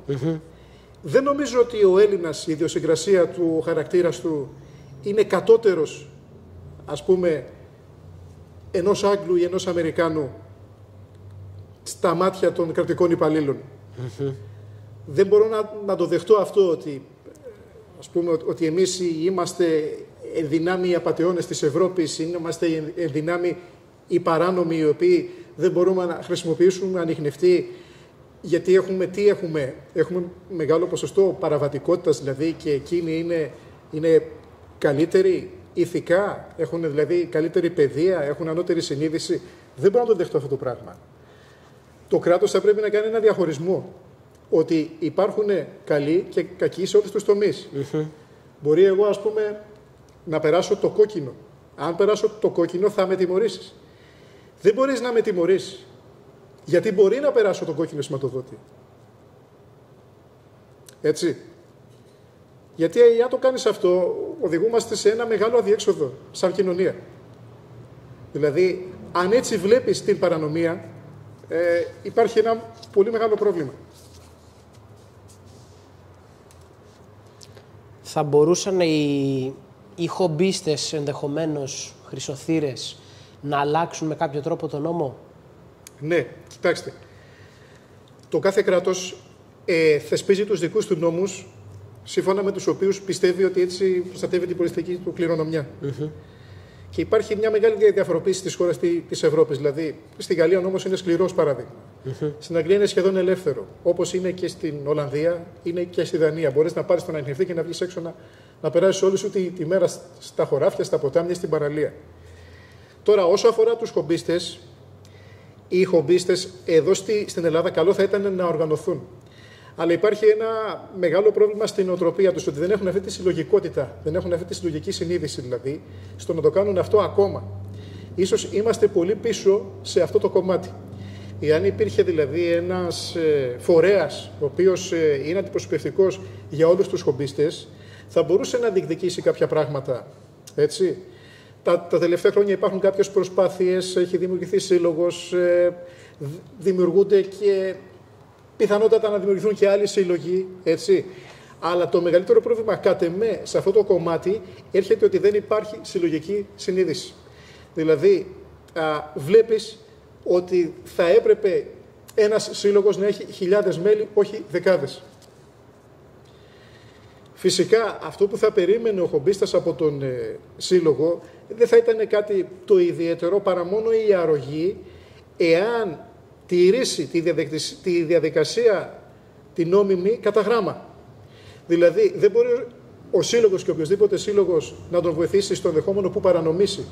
δεν νομίζω ότι ο Έλληνας, η ιδιοσυγκρασία του, ο χαρακτήρας του, είναι κατώτερος, ας πούμε, ενός Άγγλου ή ενός Αμερικάνου στα μάτια των κρατικών υπαλλήλων. Δεν μπορώ να το δεχτώ αυτό, ότι, ας πούμε, ότι εμείς είμαστε ενδυνάμει απατεώνες της Ευρώπης, είμαστε ενδυνάμει οι παράνομοι, οι οποίοι δεν μπορούμε να χρησιμοποιήσουμε ανιχνευτή, γιατί έχουμε μεγάλο ποσοστό παραβατικότητας, δηλαδή, και εκείνοι είναι καλύτεροι. ηθικά, έχουν δηλαδή καλύτερη παιδεία, έχουν ανώτερη συνείδηση. Δεν μπορώ να το δεχτώ αυτό το πράγμα. Το κράτος θα πρέπει να κάνει ένα διαχωρισμό. Ότι υπάρχουν καλοί και κακοί σε όλους τους τομείς. Μπορεί εγώ, ας πούμε, να περάσω το κόκκινο. Αν περάσω το κόκκινο, θα με τιμωρήσεις. Δεν μπορείς να με τιμωρήσεις. Γιατί μπορεί να περάσω το κόκκινο σηματοδότη. Έτσι. Γιατί αν το κάνεις αυτό, οδηγούμαστε σε ένα μεγάλο αδιέξοδο σαν κοινωνία. Δηλαδή, αν έτσι βλέπεις την παρανομία, υπάρχει ένα πολύ μεγάλο πρόβλημα. Θα μπορούσαν οι χομπίστες, ενδεχομένως χρυσοθύρες, να αλλάξουν με κάποιο τρόπο τον νόμο? Ναι, κοιτάξτε. Το κάθε κράτος θεσπίζει τους δικούς του νόμους σύμφωνα με τους οποίους πιστεύει ότι έτσι προστατεύει την πολιτιστική του κληρονομιά. Και υπάρχει μια μεγάλη διαφοροποίηση στις χώρες της Ευρώπης. Δηλαδή, στη Γαλλία ο νόμος είναι σκληρός, παράδειγμα. Στην Αγγλία είναι σχεδόν ελεύθερο. Όπως είναι και στην Ολλανδία, είναι και στη Δανία. Μπορείς να πάρεις τον ανιχνευτή και να βγεις έξω να περάσεις όλη σου τη μέρα στα χωράφια, στα ποτάμια, στην παραλία. Τώρα, όσο αφορά τους χομπίστες, οι χομπίστες εδώ στην Ελλάδα καλό θα ήταν να οργανωθούν. Αλλά υπάρχει ένα μεγάλο πρόβλημα στην νοοτροπία τους, ότι δεν έχουν αυτή τη συλλογικότητα, δεν έχουν αυτή τη συλλογική συνείδηση δηλαδή, στο να το κάνουν αυτό ακόμα. Ίσως είμαστε πολύ πίσω σε αυτό το κομμάτι. Εάν υπήρχε δηλαδή ένας φορέας, ο οποίος είναι αντιπροσωπευτικός για όλους τους χομπίστες, θα μπορούσε να διεκδικήσει κάποια πράγματα, έτσι. Τα τελευταία χρόνια υπάρχουν κάποιες προσπάθειες, έχει δημιουργηθεί σύλλογος, δημιουργούνται και πιθανότατα να δημιουργηθούν και άλλοι σύλλογοι, έτσι. Αλλά το μεγαλύτερο πρόβλημα, κατ' εμέ, σε αυτό το κομμάτι, έρχεται ότι δεν υπάρχει συλλογική συνείδηση. Δηλαδή, βλέπεις ότι θα έπρεπε ένας σύλλογος να έχει χιλιάδες μέλη, όχι δεκάδες. Φυσικά, αυτό που θα περίμενε ο χομπίστας από τον σύλλογο δεν θα ήταν κάτι το ιδιαίτερο, παρά μόνο η αρρωγή, εάν τηρήσει τη διαδικασία την νόμιμη κατά γράμμα. Δηλαδή, δεν μπορεί ο σύλλογος και οποιοδήποτε σύλλογος να τον βοηθήσει στον δεχόμενο που παρανομήσει.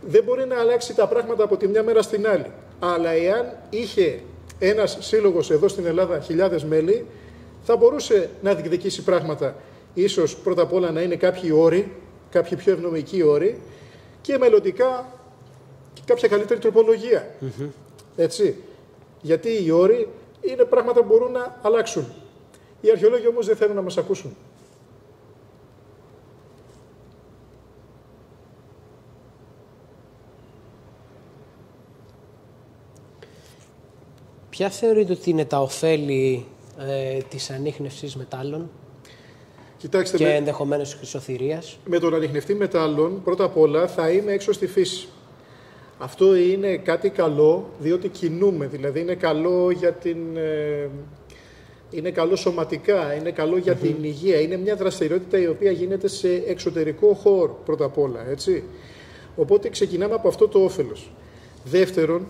Δεν μπορεί να αλλάξει τα πράγματα από τη μια μέρα στην άλλη. Αλλά εάν είχε ένας σύλλογος εδώ στην Ελλάδα χιλιάδες μέλη, θα μπορούσε να διεκδικήσει πράγματα. Ίσως πρώτα απ' όλα να είναι κάποιοι όροι, κάποιοι πιο ευνοϊκοί όροι και μελλοντικά και κάποια καλύτερη τροπολογία. Έτσι. Γιατί οι όροι είναι πράγματα που μπορούν να αλλάξουν. Οι αρχαιολόγοι όμως δεν θέλουν να μας ακούσουν. Ποια θεωρείτε ότι είναι τα ωφέλη της ανίχνευσης μετάλλων? Κοιτάξτε, και ενδεχομένως της χρυσοθυρίας? Με τον ανιχνευτή μετάλλων, πρώτα απ' όλα θα είμαι έξω στη φύση. Αυτό είναι κάτι καλό, διότι κινούμε, δηλαδή είναι καλό είναι καλό σωματικά, είναι καλό για την υγεία. Είναι μια δραστηριότητα η οποία γίνεται σε εξωτερικό χώρο, πρώτα απ' όλα, έτσι. Οπότε ξεκινάμε από αυτό το όφελος. Δεύτερον,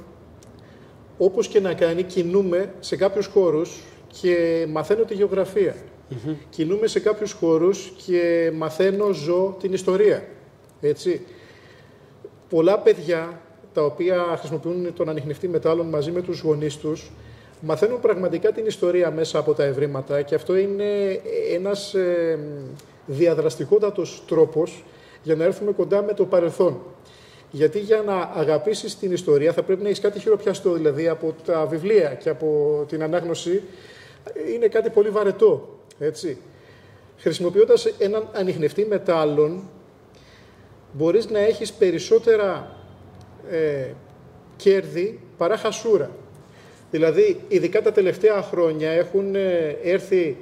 όπως και να κάνει, κινούμε σε κάποιους χώρους και μαθαίνω τη γεωγραφία. Κινούμε σε κάποιους χώρους και ζω την ιστορία, έτσι. Πολλά παιδιά τα οποία χρησιμοποιούν τον ανιχνευτή μετάλλων μαζί με τους γονείς τους, μαθαίνουν πραγματικά την ιστορία μέσα από τα ευρήματα και αυτό είναι ένας διαδραστικότατος τρόπος για να έρθουμε κοντά με το παρελθόν. Γιατί για να αγαπήσεις την ιστορία θα πρέπει να έχεις κάτι χειροπιαστό, δηλαδή από τα βιβλία και από την ανάγνωση είναι κάτι πολύ βαρετό, έτσι. Χρησιμοποιώντας έναν ανιχνευτή μετάλλων μπορείς να έχεις περισσότερα κέρδη παρά χασούρα. Δηλαδή, ειδικά τα τελευταία χρόνια έχουν έρθει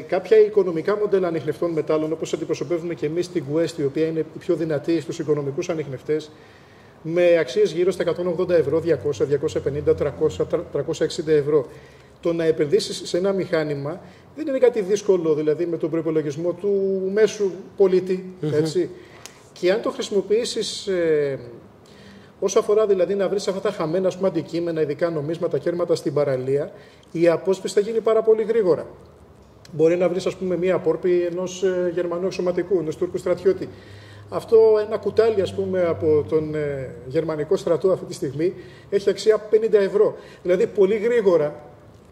κάποια οικονομικά μοντέλα ανιχνευτών μετάλλων, όπως αντιπροσωπεύουμε και εμείς στην Quest, η οποία είναι η πιο δυνατή στους οικονομικούς ανιχνευτές, με αξίες γύρω στα 180 ευρώ, 200, 250, 300, 360 ευρώ. Το να επενδύσεις σε ένα μηχάνημα δεν είναι κάτι δύσκολο, δηλαδή με τον προϋπολογισμό του μέσου πολίτη, έτσι. Και αν το χρησιμοποιήσεις όσο αφορά δηλαδή να βρεις αυτά τα χαμένα αντικείμενα, ειδικά νομίσματα, κέρματα στην παραλία, η απόσπιση θα γίνει πάρα πολύ γρήγορα. Μπορεί να βρεις, ας πούμε, μία πόρπη ενός Γερμανού εξωματικού, ενός Τούρκου στρατιώτη. Αυτό ένα κουτάλι, ας πούμε, από τον γερμανικό στρατό αυτή τη στιγμή έχει αξία 50 ευρώ. Δηλαδή, πολύ γρήγορα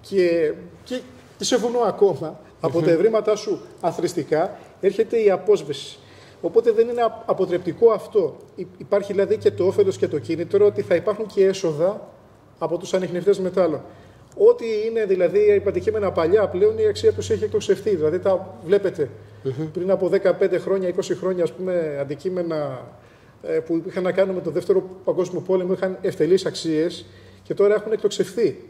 και σε βουνό ακόμα, από τα ευρήματά σου αθρηστικά, έρχεται η απόσβεση. Οπότε δεν είναι αποτρεπτικό αυτό. Υπάρχει δηλαδή και το όφελος και το κίνητρο ότι θα υπάρχουν και έσοδα από τους ανιχνευτές μετάλλων. Ό,τι είναι δηλαδή αντικείμενα παλιά, πλέον η αξία τους έχει εκτοξευθεί. Δηλαδή τα βλέπετε πριν από 15 χρόνια, 20 χρόνια, ας πούμε, αντικείμενα που είχαν να κάνουν με τον Δεύτερο Παγκόσμιο Πόλεμο, είχαν ευτελείς αξίες και τώρα έχουν εκτοξευθεί.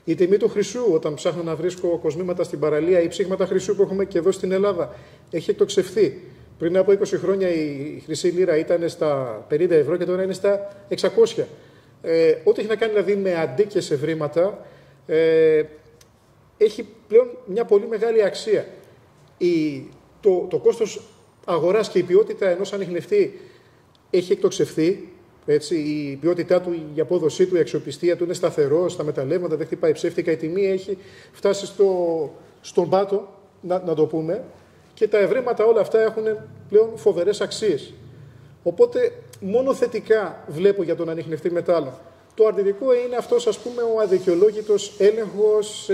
Η τιμή του χρυσού, όταν ψάχνω να βρίσκω κοσμήματα στην παραλία ή ψήγματα χρυσού που έχουμε και εδώ στην Ελλάδα, έχει εκτοξευθεί. Πριν από 20 χρόνια η χρυσή λίρα ήταν στα 50 ευρώ και τώρα είναι στα 600. Ό,τι έχει να κάνει δηλαδή με αντίκες ευρήματα, έχει πλέον μια πολύ μεγάλη αξία. Το κόστος αγοράς και η ποιότητα ενός ανιχνευτή έχει εκτοξευθεί. Έτσι, η ποιότητά του, η απόδοσή του, η αξιοπιστία του είναι σταθερό, στα μεταλλεύματα, δεν χτυπάει ψεύτικα. Η τιμή έχει φτάσει στον πάτο, να το πούμε, και τα ευρήματα όλα αυτά έχουν πλέον φοβερές αξίες. Οπότε μόνο θετικά βλέπω για τον ανιχνευτή μετάλλων. Το αρνητικό είναι αυτός, ας πούμε, ο αδικαιολόγητος έλεγχος,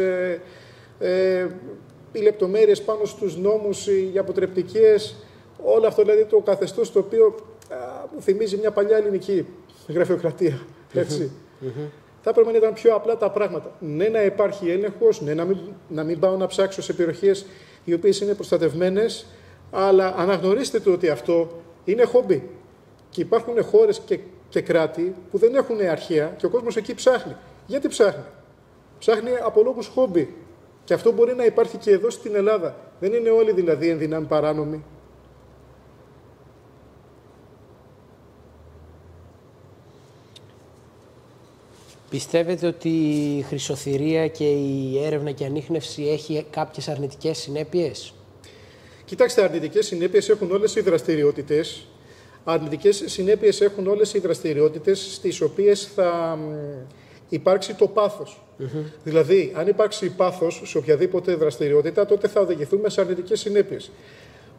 οι λεπτομέρειες πάνω στους νόμους, οι αποτρεπτικές, όλο αυτό δηλαδή το καθεστώς το οποίο μου θυμίζει μια παλιά ελληνική γραφειοκρατία. Έτσι. Θα έπρεπε να ήταν πιο απλά τα πράγματα. Ναι, να υπάρχει έλεγχος, ναι, να μην πάω να ψάξω σε περιοχές οι οποίες είναι προστατευμένες, αλλά αναγνωρίστε το ότι αυτό είναι χόμπι. Και υπάρχουν χώρες και κράτη που δεν έχουν αρχαία και ο κόσμος εκεί ψάχνει. Γιατί ψάχνει? Ψάχνει από λόγους χόμπι. Και αυτό μπορεί να υπάρχει και εδώ στην Ελλάδα. Δεν είναι όλοι δηλαδή εν δυνάμει παράνομοι. Πιστεύετε ότι η χρυσοθυρία και η έρευνα και ανίχνευση έχει κάποιες αρνητικές συνέπειες? Κοιτάξτε, αρνητικές συνέπειες έχουν όλες οι δραστηριότητες. Αρνητικές συνέπειες έχουν όλες οι δραστηριότητες στις οποίες θα υπάρξει το πάθος. Δηλαδή, αν υπάρξει πάθος σε οποιαδήποτε δραστηριότητα, τότε θα οδηγηθούμε σε αρνητικές συνέπειες.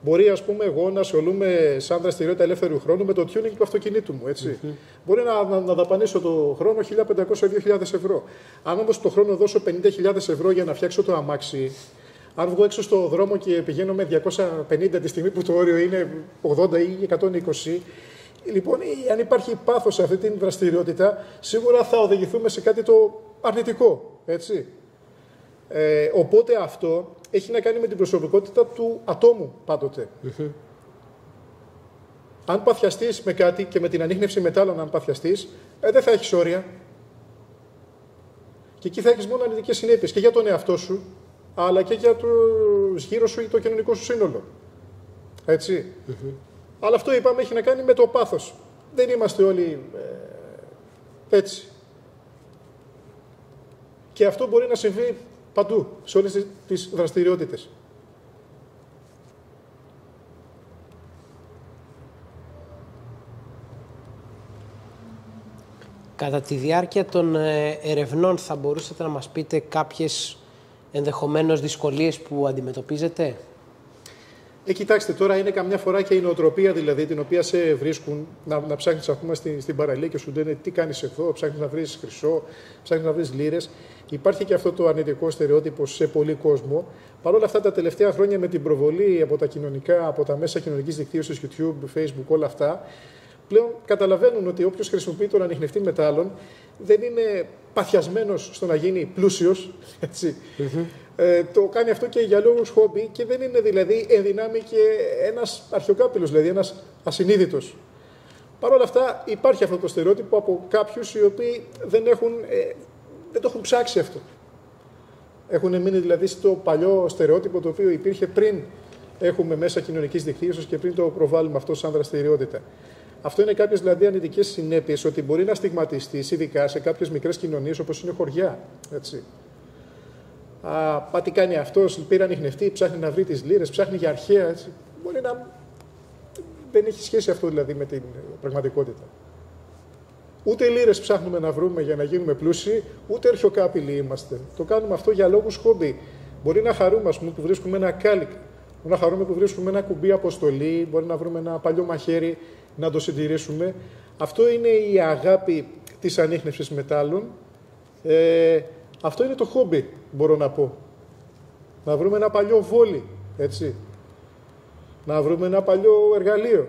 Μπορεί, ας πούμε, εγώ να ασχολούμαι σαν δραστηριότητα ελεύθερου χρόνου με το tuning του αυτοκινήτου μου. Έτσι. Μπορεί να δαπανίσω το χρόνο 1.500-2.000 ευρώ. Αν όμως το χρόνο δώσω 50.000 ευρώ για να φτιάξω το αμάξι, αν βγω έξω στο δρόμο και πηγαίνω με 250 τη στιγμή που το όριο είναι 80 ή 120, λοιπόν, αν υπάρχει πάθος σε αυτή την δραστηριότητα, σίγουρα θα οδηγηθούμε σε κάτι το αρνητικό. Έτσι. Οπότε αυτό έχει να κάνει με την προσωπικότητα του ατόμου πάντοτε. Αν παθιαστείς με κάτι και με την ανίχνευση μετάλλων, αν παθιαστείς, δεν θα έχεις όρια. Και εκεί θα έχεις μόνο αρνητικές συνέπειες και για τον εαυτό σου, αλλά και για τους γύρω σου ή το κοινωνικό σου σύνολο. Έτσι. Αλλά αυτό, είπαμε, έχει να κάνει με το πάθος. Δεν είμαστε όλοι έτσι. Και αυτό μπορεί να συμβεί παντού, σε όλες τις δραστηριότητες. Κατά τη διάρκεια των ερευνών θα μπορούσατε να μας πείτε κάποιες ενδεχομένως δυσκολίες που αντιμετωπίζετε? Κοιτάξτε, τώρα είναι καμιά φορά και η νοοτροπία δηλαδή την οποία σε βρίσκουν να ψάχνεις, ας πούμε, στην παραλία και σου λένε τι κάνεις εδώ, ψάχνεις να βρεις χρυσό, ψάχνεις να βρεις λίρες. Υπάρχει και αυτό το αρνητικό στερεότυπο σε πολύ κόσμο. Παρ' όλα αυτά, τα τελευταία χρόνια με την προβολή από τα κοινωνικά, από τα μέσα κοινωνικής δικτύωσης, YouTube, Facebook, όλα αυτά, πλέον καταλαβαίνουν ότι όποιος χρησιμοποιεί τον ανιχνευτή μετάλλων δεν είναι παθιασμένος στο να γίνει πλούσιος, έτσι. Το κάνει αυτό και για λόγους χόμπι και δεν είναι δηλαδή εν δυνάμει και ένας αρχαιοκάπηλος, δηλαδή ένας ασυνείδητος. Παρ' όλα αυτά υπάρχει αυτό το στερεότυπο από κάποιους οι οποίοι δεν το έχουν ψάξει αυτό. Έχουν μείνει δηλαδή στο παλιό στερεότυπο το οποίο υπήρχε πριν έχουμε μέσα κοινωνικής δικτύωσης και πριν το προβάλλουμε αυτό σαν δραστηριότητα. Αυτό είναι κάποιες δηλαδή αρνητικές συνέπειες, ότι μπορεί να στιγματιστείς ειδικά σε κάποιες μικρές κοινωνίες όπως είναι χωριά. Έτσι. Τι κάνει αυτός, πήρε ανιχνευτή, ψάχνει να βρει τις λίρες, ψάχνει για αρχαία. Έτσι. Μπορεί να δεν έχει σχέση αυτό δηλαδή με την πραγματικότητα. Ούτε λίρες ψάχνουμε να βρούμε για να γίνουμε πλούσιοι, ούτε αρχαιοκάπηλοι είμαστε. Το κάνουμε αυτό για λόγους χόμπι. Μπορεί να χαρούμε, ας πούμε, που βρίσκουμε ένα κάλικα. Μπορεί να χαρούμε που βρίσκουμε ένα κουμπί αποστολή. Μπορεί να βρούμε ένα παλιό μαχαίρι να το συντηρήσουμε. Αυτό είναι η αγάπη της ανίχνευσης μετάλλων. Αυτό είναι το χόμπι, μπορώ να πω. Να βρούμε ένα παλιό βόλι, έτσι. Να βρούμε ένα παλιό εργαλείο.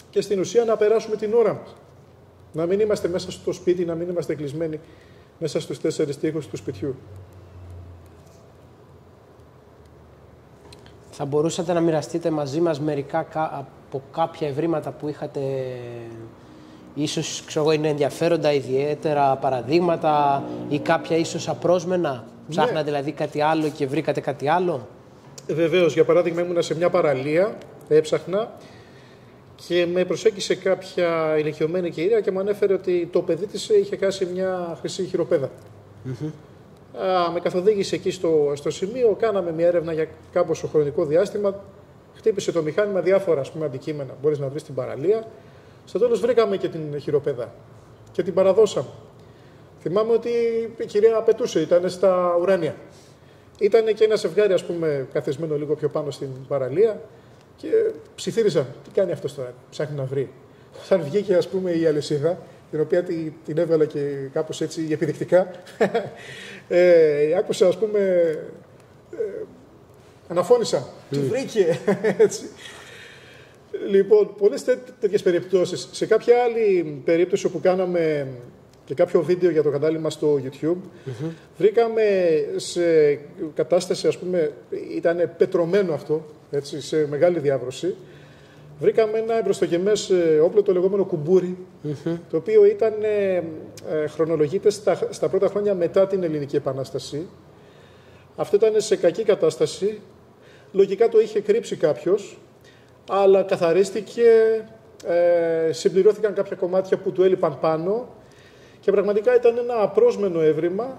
Και στην ουσία να περάσουμε την ώρα μας. Να μην είμαστε μέσα στο σπίτι, να μην είμαστε κλεισμένοι μέσα στους 4 τοίχους του σπιτιού. Θα μπορούσατε να μοιραστείτε μαζί μας μερικά από κάποια ευρήματα που είχατε, ίσως είναι ενδιαφέροντα, ιδιαίτερα παραδείγματα ή κάποια ίσως απρόσμενα. Ψάχνατε δηλαδή κάτι άλλο και βρήκατε κάτι άλλο. Βεβαίως, για παράδειγμα ήμουνα σε μια παραλία, έψαχνα και με προσέγγισε κάποια ηλικιωμένη κυρία και μου ανέφερε ότι το παιδί της είχε χάσει μια χρυσή χειροπέδα. Με καθοδήγησε εκεί στο σημείο, κάναμε μια έρευνα για κάποιο χρονικό διάστημα, χτύπησε το μηχάνημα διάφορα αντικείμενα, μπορείς να βρεις στην παραλία. Στο τέλος βρήκαμε και την χειροπέδα και την παραδώσαμε. Θυμάμαι ότι η κυρία απαιτούσε, ήταν στα ουράνια. Ήταν και ένα ζευγάρι, καθισμένο λίγο πιο πάνω στην παραλία και ψιθύρισαν. Τι κάνει αυτός τώρα, ψάχνει να βρει. Όταν βγήκε, η αλυσίδα, την οποία την έβαλα και κάπως έτσι επιδεικτικά, άκουσα, αναφώνησα. Τη βρήκε, έτσι. Λοιπόν, πολλές τέτοιες περιπτώσεις. Σε κάποια άλλη περίπτωση όπου κάναμε και κάποιο βίντεο για το κανάλι μας στο YouTube, βρήκαμε σε κατάσταση, ήταν πετρωμένο αυτό, έτσι, σε μεγάλη διάβρωση. Βρήκαμε ένα εμπροστογεμές όπλο, το λεγόμενο κουμπούρι, το οποίο χρονολογείται στα πρώτα χρόνια μετά την Ελληνική Επανάσταση. Αυτό ήταν σε κακή κατάσταση. Λογικά το είχε κρύψει κάποιος, αλλά καθαρίστηκε, συμπληρώθηκαν κάποια κομμάτια που του έλειπαν πάνω και πραγματικά ήταν ένα απρόσμενο έβριμα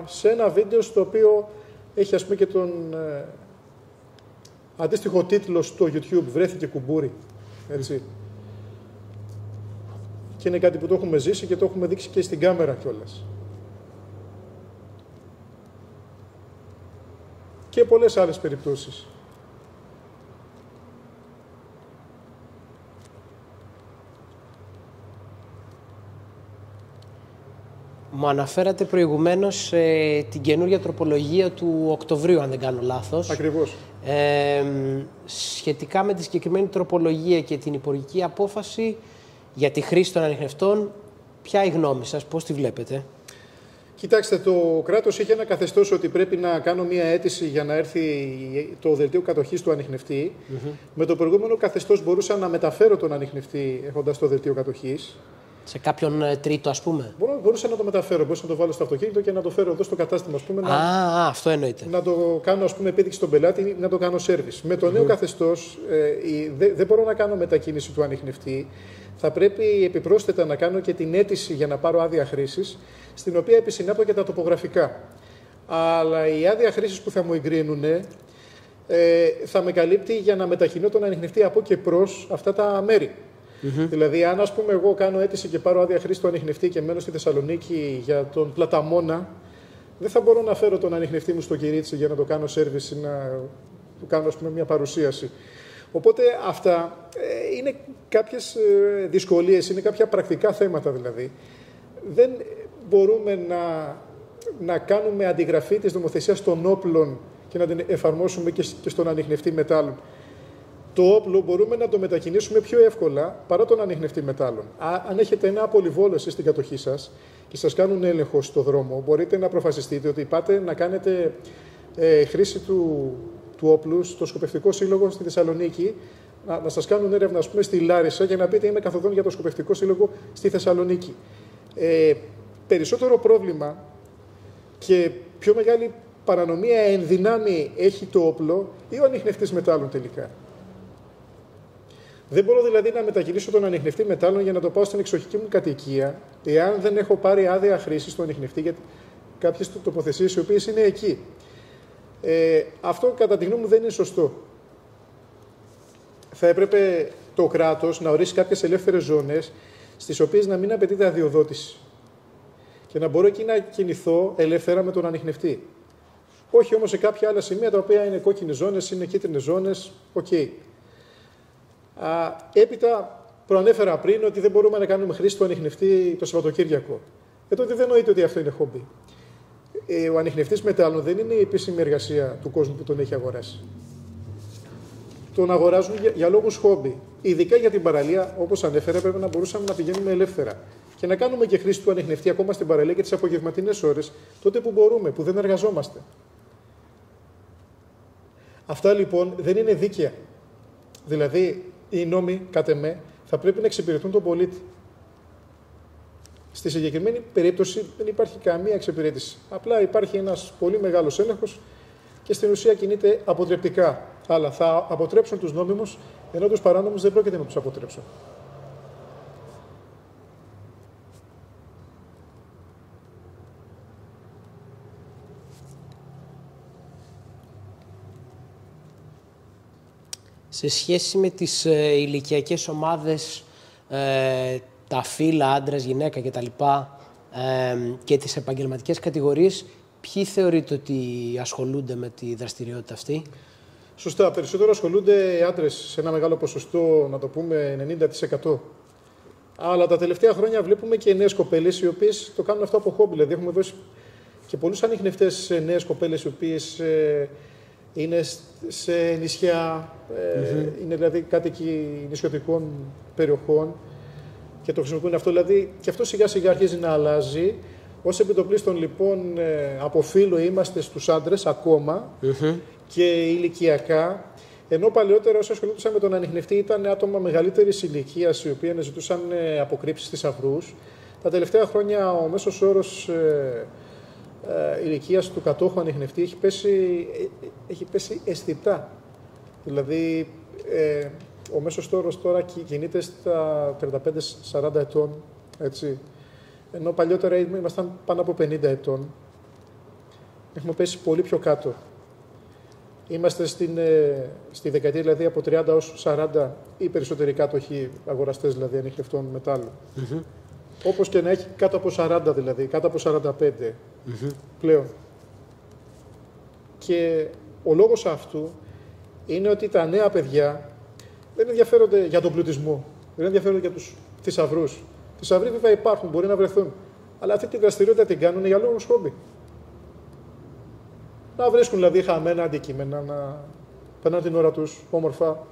σε ένα βίντεο στο οποίο έχει και τον αντίστοιχο τίτλο στο YouTube, βρέθηκε κουμπούρι, έτσι. Και είναι κάτι που το έχουμε ζήσει και το έχουμε δείξει και στην κάμερα κιόλας. Και πολλές άλλες περιπτώσεις. Μου αναφέρατε προηγουμένως την καινούργια τροπολογία του Οκτωβρίου, αν δεν κάνω λάθος. Ακριβώς. Σχετικά με τη συγκεκριμένη τροπολογία και την υπουργική απόφαση για τη χρήση των ανιχνευτών, ποια η γνώμη σας, πώς τη βλέπετε? Κοιτάξτε, το κράτος είχε ένα καθεστώς ότι πρέπει να κάνω μία αίτηση για να έρθει το δελτίο κατοχής του ανιχνευτή. Με το προηγούμενο καθεστώς μπορούσα να μεταφέρω τον ανιχνευτή έχοντας το δελτίο κατοχής. Σε κάποιον τρίτο, Μπορούσα να το μεταφέρω, μπορούσα να το βάλω στο αυτοκίνητο και να το φέρω εδώ στο κατάστημα, αυτό εννοείται. Να το κάνω, επίδειξη στον πελάτη, να το κάνω σέρβις. Με το νέο καθεστώς δεν μπορώ να κάνω μετακίνηση του ανιχνευτή. Θα πρέπει επιπρόσθετα να κάνω και την αίτηση για να πάρω άδεια χρήσης, στην οποία επισυνάπτω και τα τοπογραφικά. Αλλά η άδεια χρήσης που θα μου εγκρίνουν θα με καλύπτει για να μετακινώ τον ανιχνευτή από και προς αυτά τα μέρη. Δηλαδή, αν εγώ κάνω αίτηση και πάρω άδεια χρήση του ανιχνευτή και μένω στη Θεσσαλονίκη για τον Πλαταμόνα, δεν θα μπορώ να φέρω τον ανιχνευτή μου στο Κυρίτσι για να το κάνω σέρβις ή να του κάνω μια παρουσίαση. Οπότε αυτά είναι κάποιες δυσκολίες, είναι κάποια πρακτικά θέματα δηλαδή. Δεν μπορούμε να κάνουμε αντιγραφή της νομοθεσίας των όπλων και να την εφαρμόσουμε και στον ανιχνευτή μετάλλων. Το όπλο μπορούμε να το μετακινήσουμε πιο εύκολα παρά τον ανιχνευτή μετάλλων. Αν έχετε ένα απολυβόλο εσείς στην κατοχή σας και σας κάνουν έλεγχο στο δρόμο, μπορείτε να αποφασιστείτε ότι πάτε να κάνετε χρήση του όπλου στο σκοπευτικό σύλλογο στη Θεσσαλονίκη, να σας κάνουν έρευνα στη Λάρισα και να πείτε είμαι καθοδόν για το σκοπευτικό σύλλογο στη Θεσσαλονίκη. Περισσότερο πρόβλημα και πιο μεγάλη παρανομία εν δυνάμει έχει το όπλο ή ο ανιχνευτής μετάλλων τελικά. Δεν μπορώ δηλαδή να μετακινήσω τον ανιχνευτή μετάλλων για να το πάω στην εξοχική μου κατοικία, εάν δεν έχω πάρει άδεια χρήση του ανιχνευτή για κάποιες τοποθεσίες οι οποίες είναι εκεί. Αυτό κατά τη γνώμη μου δεν είναι σωστό. Θα έπρεπε το κράτος να ορίσει κάποιες ελεύθερες ζώνες στις οποίες να μην απαιτείται αδειοδότηση. και να μπορώ εκεί να κινηθώ ελεύθερα με τον ανιχνευτή. Όχι όμως σε κάποια άλλα σημεία τα οποία είναι κόκκινες ζώνες, είναι κίτρινες ζώνες, οκ. Έπειτα προανέφερα πριν ότι δεν μπορούμε να κάνουμε χρήση του ανιχνευτή το Σαββατοκύριακο. Τότε δεν νοείται ότι αυτό είναι χόμπι. Ο ανιχνευτής μετάλλων δεν είναι η επίσημη εργασία του κόσμου που τον έχει αγοράσει. Τον αγοράζουν για λόγους χόμπι. Ειδικά για την παραλία, όπως ανέφερα, πρέπει να μπορούσαμε να πηγαίνουμε ελεύθερα και να κάνουμε και χρήση του ανιχνευτή ακόμα στην παραλία και τις απογευματινές ώρες, τότε που μπορούμε, που δεν εργαζόμαστε. Αυτά λοιπόν δεν είναι δίκαια. Δηλαδή, οι νόμοι, κατ' εμέ, θα πρέπει να εξυπηρετούν τον πολίτη. Στη συγκεκριμένη περίπτωση δεν υπάρχει καμία εξυπηρέτηση. Απλά υπάρχει ένας πολύ μεγάλος έλεγχος και στην ουσία κινείται αποτρεπτικά. Αλλά θα αποτρέψουν τους νόμιμους, ενώ τους παράνομους δεν πρόκειται να τους αποτρέψουν. Σε σχέση με τις ηλικιακές ομάδες, τα φύλλα, άντρες, γυναίκα κτλ. Και τις επαγγελματικές κατηγορίες, ποιοι θεωρείτε ότι ασχολούνται με τη δραστηριότητα αυτή? Σωστά. Περισσότερο ασχολούνται άντρες σε ένα μεγάλο ποσοστό, να το πούμε 90%. Αλλά τα τελευταία χρόνια βλέπουμε και νέες κοπέλες οι οποίες το κάνουν αυτό από χόμπι. Δηλαδή έχουμε δώσει και πολλούς ανιχνευτές σε νέες κοπέλες οι οποίες είναι σε νησιά, είναι δηλαδή κάτοικοι νησιωτικών περιοχών και το χρησιμοποιούν αυτό. Δηλαδή και αυτό σιγά σιγά αρχίζει να αλλάζει. Ως επιτοπλίστων λοιπόν από φύλο είμαστε στους άντρες ακόμα και ηλικιακά. Ενώ παλαιότερα όσοι ασχολούνταν με τον ανιχνευτή ήταν άτομα μεγαλύτερης ηλικίας οι οποίοι αναζητούσαν αποκρύψεις θησαυρούς. Τα τελευταία χρόνια ο μέσος όρος ηλικίας του κατόχου ανιχνευτή έχει πέσει αισθητά. Δηλαδή ο μέσος όρος τώρα κινείται στα 35-40 ετών, έτσι. Ενώ παλιότερα ήμασταν πάνω από 50 ετών. Έχουμε πέσει πολύ πιο κάτω. Είμαστε στη δεκαετία δηλαδή από 30 έως 40 ή περισσότεροι κάτοχοι αγοραστές δηλαδή ανιχνευτών μετάλλων. Όπως και να έχει κάτω από 40 δηλαδή, κάτω από 45 πλέον. Και ο λόγος αυτού είναι ότι τα νέα παιδιά δεν ενδιαφέρονται για τον πλουτισμό, δεν ενδιαφέρονται για τους θησαυρούς. Θησαυροί βέβαια υπάρχουν, μπορεί να βρεθούν, αλλά αυτή τη δραστηριότητα την κάνουν για λόγους χόμπι. Να βρίσκουν δηλαδή χαμένα αντικείμενα, να περνάνε την ώρα τους όμορφα,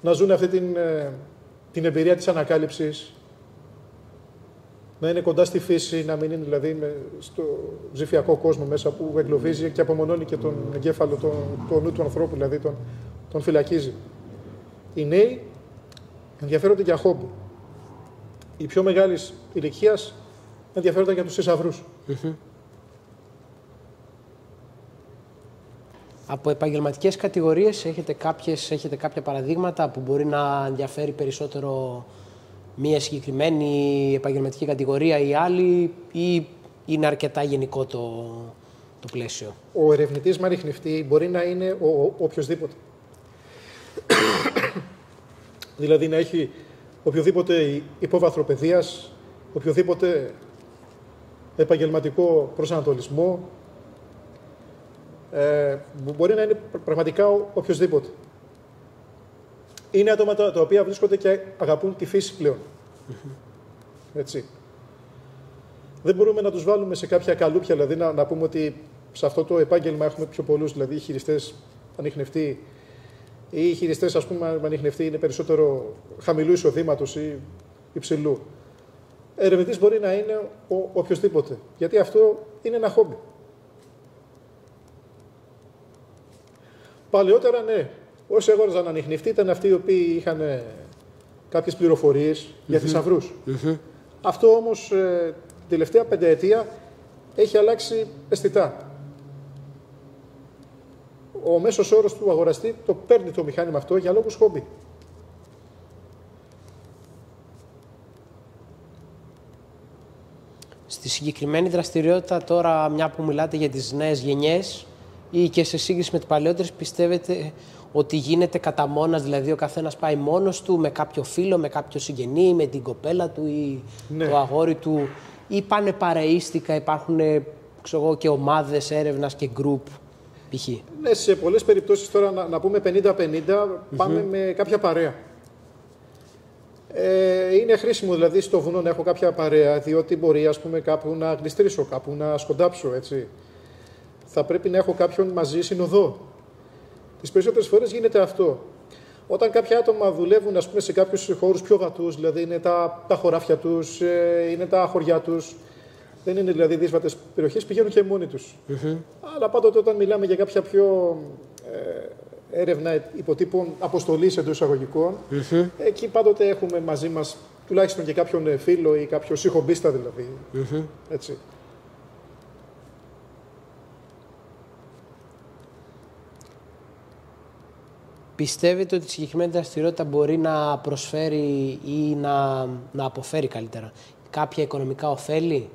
να ζουν αυτή την εμπειρία της ανακάλυψης, να είναι κοντά στη φύση, να μην είναι δηλαδή στο ψηφιακό κόσμο μέσα που εγκλωβίζει και απομονώνει και τον εγκέφαλο, το νου του ανθρώπου, δηλαδή τον φυλακίζει. Οι νέοι ενδιαφέρονται για χόμπι. Οι πιο μεγάλης ηλικίας ενδιαφέρονται για τους θησαυρούς. Από επαγγελματικές κατηγορίες έχετε κάποια παραδείγματα που μπορεί να ενδιαφέρει περισσότερο μία συγκεκριμένη επαγγελματική κατηγορία ή άλλη, ή είναι αρκετά γενικό το πλαίσιο? Ο ερευνητής με ανιχνευτή μπορεί να είναι οποιοσδήποτε. Δηλαδή να έχει οποιοδήποτε υπόβαθρο παιδείας, οποιοδήποτε επαγγελματικό προσανατολισμό, μπορεί να είναι πραγματικά οποιοσδήποτε. Είναι άτομα τα οποία βρίσκονται και αγαπούν τη φύση πλέον. Έτσι. Δεν μπορούμε να τους βάλουμε σε κάποια καλούπια, δηλαδή να πούμε ότι σε αυτό το επάγγελμα έχουμε πιο πολλούς, δηλαδή χειριστές ανιχνευτή ή οι χειριστές, ας πούμε, ανιχνευτή είναι περισσότερο χαμηλού εισοδήματος ή υψηλού. Ερευνητής μπορεί να είναι οποιοσδήποτε, γιατί αυτό είναι ένα χόμπι. Παλαιότερα, ναι, όσοι αγόραζαν ανιχνευτή ήταν αυτοί οι οποίοι είχαν κάποιες πληροφορίες για θησαυρούς. Αυτό όμως την τελευταία πενταετία έχει αλλάξει αισθητά. Ο μέσος όρος του αγοραστή το παίρνει το μηχάνημα αυτό για λόγους χόμπι. Στη συγκεκριμένη δραστηριότητα τώρα, μια που μιλάτε για τις νέες γενιές ή και σε σύγκριση με τις παλαιότερες, πιστεύετε ότι γίνεται κατά μόνας, δηλαδή ο καθένας πάει μόνος του με κάποιο φίλο, με κάποιο συγγενή, με την κοπέλα του ή το αγόρι του ή πάνε παρεΐστικα, υπάρχουν και ομάδες έρευνας και γκρουπ π.χ.? Ναι, σε πολλές περιπτώσεις τώρα να πούμε 50-50, πάμε με κάποια παρέα. Είναι χρήσιμο δηλαδή στο βουνό να έχω κάποια παρέα, διότι μπορεί ας πούμε κάπου να γλιστρήσω, κάπου να σκοντάψω, έτσι. Θα πρέπει να έχω κάποιον μαζί συνοδό. Τις περισσότερες φορές γίνεται αυτό. Όταν κάποια άτομα δουλεύουν ας πούμε, σε κάποιους χώρους πιο γατούς, δηλαδή είναι τα χωράφια τους, είναι τα χωριά τους, δεν είναι δηλαδή δύσβατες περιοχές, πηγαίνουν και μόνοι τους. Αλλά πάντοτε όταν μιλάμε για κάποια πιο έρευνα υποτύπων αποστολής εντός εισαγωγικών, εκεί πάντοτε έχουμε μαζί μας τουλάχιστον και κάποιον φίλο ή κάποιο συγχομπίστα δηλαδή. Έτσι. Πιστεύετε ότι η συγκεκριμένη δραστηριότητα μπορεί να προσφέρει ή να αποφέρει καλύτερα κάποια οικονομικά ωφέλη?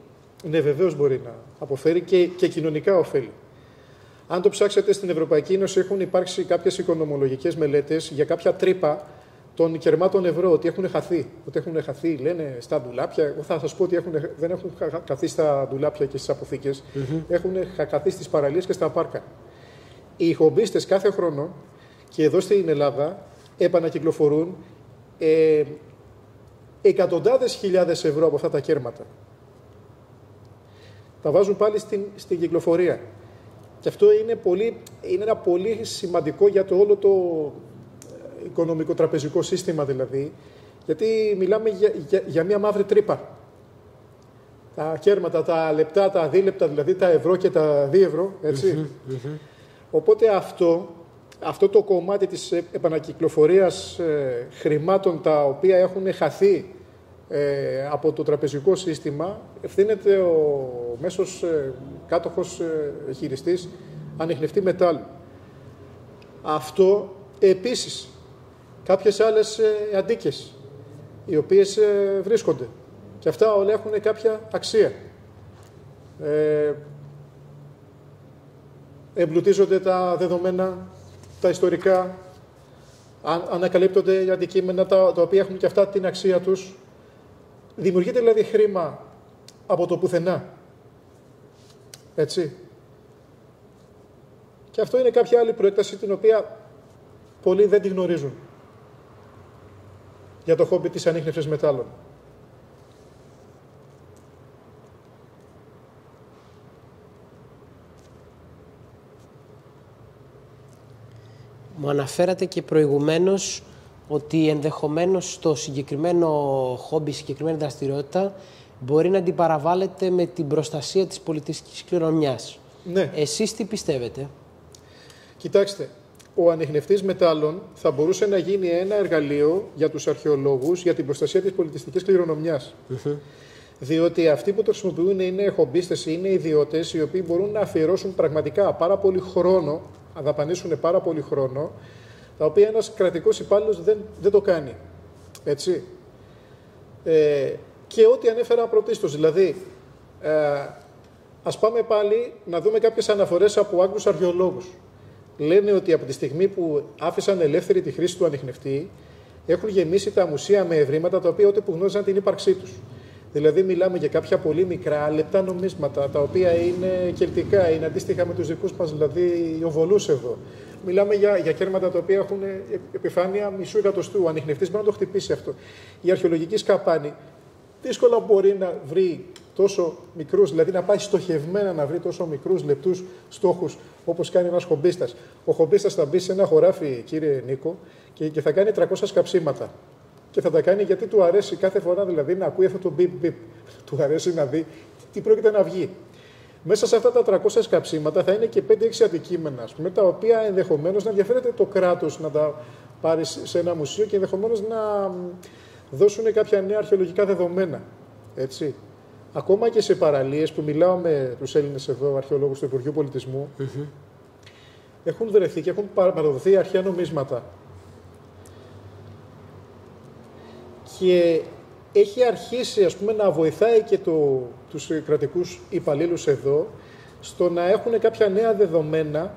Ναι, βεβαίως μπορεί να αποφέρει και κοινωνικά ωφέλη. Αν το ψάξετε στην Ευρωπαϊκή Ένωση, έχουν υπάρξει κάποιες οικονομολογικές μελέτες για κάποια τρύπα των κερμάτων ευρώ, ότι έχουν χαθεί. Ότι έχουν χαθεί, λένε, στα ντουλάπια. Εγώ θα σας πω ότι δεν έχουν χαθεί στα ντουλάπια και στις αποθήκες. Έχουν χαθεί στις παραλίες και στα πάρκα. Οι χομπίστες κάθε χρόνο, και εδώ στην Ελλάδα, επανακυκλοφορούν εκατοντάδες χιλιάδες ευρώ από αυτά τα κέρματα. Τα βάζουν πάλι στην κυκλοφορία. Και αυτό είναι ένα πολύ σημαντικό για το όλο το οικονομικό-τραπεζικό σύστημα δηλαδή, γιατί μιλάμε για μια μαύρη τρύπα. Τα κέρματα, τα λεπτά, τα δίλεπτα, δηλαδή τα ευρώ και τα 2 ευρώ, έτσι. Οπότε αυτό το κομμάτι της επανακυκλοφορίας χρημάτων τα οποία έχουν χαθεί από το τραπεζικό σύστημα, ευθύνεται ο μέσος κάτοχος χειριστής ανιχνευτή μετάλλου. Αυτό επίσης, κάποιες άλλες αντίκες, οι οποίες βρίσκονται. Και αυτά όλα έχουν κάποια αξία. Εμπλουτίζονται τα δεδομένα, τα ιστορικά, ανακαλύπτονται αντικείμενα τα οποία έχουν και αυτά την αξία τους. Δημιουργείται δηλαδή χρήμα από το πουθενά. Έτσι. Και αυτό είναι κάποια άλλη προέκταση την οποία πολλοί δεν τη γνωρίζουν για το χόμπι της ανίχνευσης μετάλλων. Μου αναφέρατε και προηγουμένως ότι ενδεχομένως το συγκεκριμένο χόμπι, η συγκεκριμένη δραστηριότητα μπορεί να αντιπαραβάλλεται με την προστασία της πολιτιστικής κληρονομιάς. Ναι. Εσείς τι πιστεύετε? Κοιτάξτε, ο ανιχνευτής μετάλλων θα μπορούσε να γίνει ένα εργαλείο για τους αρχαιολόγους για την προστασία της πολιτιστικής κληρονομιάς. Διότι αυτοί που το χρησιμοποιούν είναι χομπίστες, είναι ιδιώτες οι οποίοι μπορούν να αφιερώσουν πραγματικά πάρα πολύ χρόνο, να δαπανίσουν πάρα πολύ χρόνο, τα οποία ένας κρατικός υπάλληλος δεν το κάνει. Έτσι. Και ό,τι ανέφερα πρωτίστως, δηλαδή, ας πάμε πάλι να δούμε κάποιες αναφορές από Άγγλους αρχαιολόγους. Λένε ότι από τη στιγμή που άφησαν ελεύθερη τη χρήση του ανιχνευτή, έχουν γεμίσει τα μουσεία με ευρήματα τα οποία ούτε που γνώριζαν την ύπαρξή τους. Δηλαδή, μιλάμε για κάποια πολύ μικρά λεπτά νομίσματα, τα οποία είναι κελτικά, είναι αντίστοιχα με τους δικούς μας, δηλαδή οβολούς εδώ. Μιλάμε για κέρματα τα οποία έχουν επιφάνεια μισού εκατοστού. Ο ανιχνευτής μπορεί να το χτυπήσει αυτό. Η αρχαιολογική σκαπάνη δύσκολα μπορεί να βρει τόσο μικρούς, δηλαδή να πάει στοχευμένα να βρει τόσο μικρούς λεπτούς στόχους όπως κάνει ένας χομπίστας. Ο χομπίστας θα μπει σε ένα χωράφι, κύριε Νίκο, και θα κάνει 300 σκαψίματα. Και θα τα κάνει γιατί του αρέσει κάθε φορά δηλαδή να ακούει αυτό το μπιπ μπιπ. Του αρέσει να δει τι πρόκειται να βγει. Μέσα σε αυτά τα 300 σκαψίματα θα είναι και 5-6 αντικείμενα, με τα οποία ενδεχομένως να ενδιαφέρεται το κράτος να τα πάρει σε ένα μουσείο και ενδεχομένως να δώσουν κάποια νέα αρχαιολογικά δεδομένα. Έτσι. Ακόμα και σε παραλίες που μιλάω με τους Έλληνες εδώ, αρχαιολόγους του Υπουργείου Πολιτισμού, έχουν βρεθεί και έχουν παραδοθεί αρχαία νομίσματα. Και έχει αρχίσει, ας πούμε, να βοηθάει και τους κρατικούς υπαλλήλους εδώ στο να έχουν κάποια νέα δεδομένα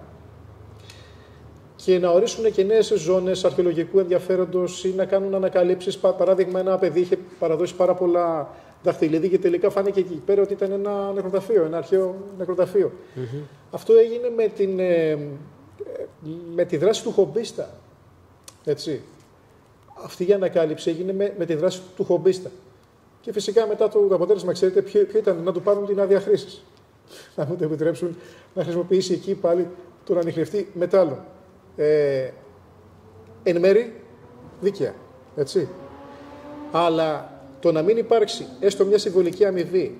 και να ορίσουν και νέες ζώνες αρχαιολογικού ενδιαφέροντος ή να κάνουν ανακαλύψεις. Παράδειγμα, ένα παιδί είχε παραδώσει πάρα πολλά δαχτυλίδι και τελικά φάνηκε εκεί πέρα ότι ήταν ένα νεκροταφείο, ένα αρχαίο νεκροταφείο. Αυτό έγινε με τη δράση του χομπίστα. Έτσι. Αυτή η ανακάλυψη έγινε με τη δράση του χομπίστα. Και φυσικά μετά το αποτέλεσμα, ξέρετε ποιο ήταν, να του πάρουν την άδεια χρήσης. Να μου το επιτρέψουν να χρησιμοποιήσει εκεί πάλι τον ανιχνευτή μετάλλων. Εν μέρη δίκαια. Έτσι. Αλλά το να μην υπάρξει έστω μια συμβολική αμοιβή,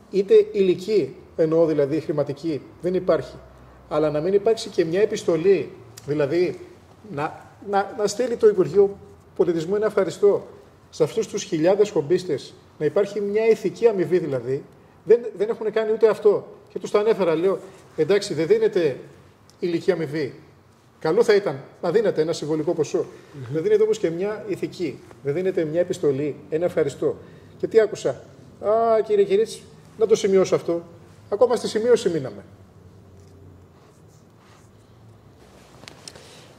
είτε υλική, εννοώ δηλαδή χρηματική, δεν υπάρχει. Αλλά να μην υπάρξει και μια επιστολή, δηλαδή να στείλει το Υπουργείο Πολιτισμού ένα ευχαριστώ σε αυτούς τους χιλιάδες χομπίστες, να υπάρχει μια ηθική αμοιβή δηλαδή, δεν έχουν κάνει ούτε αυτό. Και τους το ανέφερα, λέω, εντάξει, δεν δίνεται υλική αμοιβή. Καλό θα ήταν να δίνετε ένα συμβολικό ποσό. Δεν δίνεται όμως και μια ηθική. Δεν δίνεται μια επιστολή, ένα ευχαριστώ. Και τι άκουσα. Α, κύριε Κυρίτσι, να το σημειώσω αυτό. Ακόμα στη σημείωση μείναμε.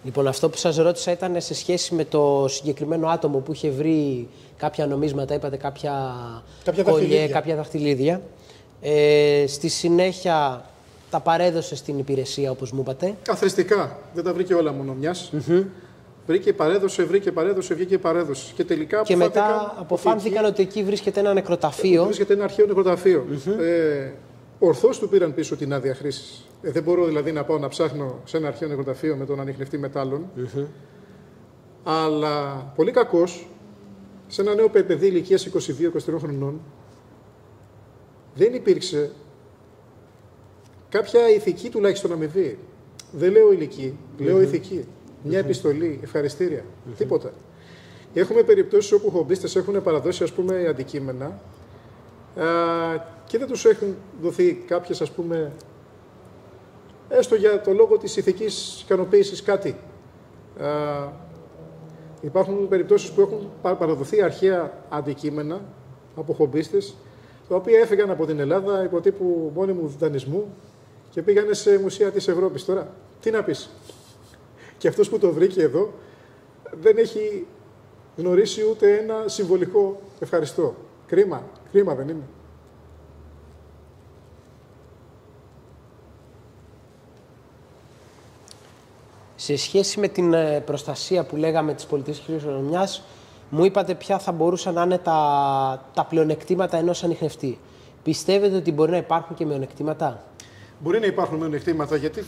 Λοιπόν, αυτό που σας ρώτησα ήταν σε σχέση με το συγκεκριμένο άτομο που είχε βρει κάποια νομίσματα, είπατε κάποια κολλιέ, κάποια δαχτυλίδια. Στη συνέχεια τα παρέδωσε στην υπηρεσία, όπως μου είπατε. Καθριστικά. Δεν τα βρήκε όλα μόνο μιας. Βρήκε, παρέδωσε, βγήκε παρέδωσε. Και τελικά και μετά αποφάνθηκαν ότι εκεί βρίσκεται ένα νεκροταφείο. Βρίσκεται ένα αρχαίο νεκροταφείο. Ορθώς του πήραν πίσω την άδεια χρήσης. Δεν μπορώ δηλαδή να πάω να ψάχνω σε ένα αρχαίο νεκροταφείο με τον ανιχνευτή μετάλλων. Αλλά πολύ κακός, σε ένα νέο παιδί ηλικίας 22-23 χρονών, δεν υπήρξε κάποια ηθική τουλάχιστον αμοιβή. Δεν λέω υλική, λέω ηθική. Μια επιστολή, ευχαριστήρια, τίποτα. Έχουμε περιπτώσεις όπου χομπίστες έχουν παραδώσει, ας πούμε, αντικείμενα και δεν τους έχουν δοθεί κάποιες, ας πούμε, έστω για το λόγο της ηθικής ικανοποίησης κάτι. Υπάρχουν περιπτώσεις που έχουν παραδοθεί αρχαία αντικείμενα από χομπίστες, τα οποία έφυγαν από την Ελλάδα υπό τύπου μόνιμου δανεισμού και πήγανε σε μουσεία της Ευρώπης. Τώρα, τι να πεις. Και αυτός που το βρήκε εδώ δεν έχει γνωρίσει ούτε ένα συμβολικό ευχαριστώ. Κρίμα, κρίμα δεν είναι. Σε σχέση με την προστασία που λέγαμε της πολιτιστικής κληρονομιάς, μου είπατε ποια θα μπορούσαν να είναι τα πλεονεκτήματα ενός ανιχνευτή. Πιστεύετε ότι μπορεί να υπάρχουν και μειονεκτήματα? Μπορεί να υπάρχουν μειονεκτήματα, γιατί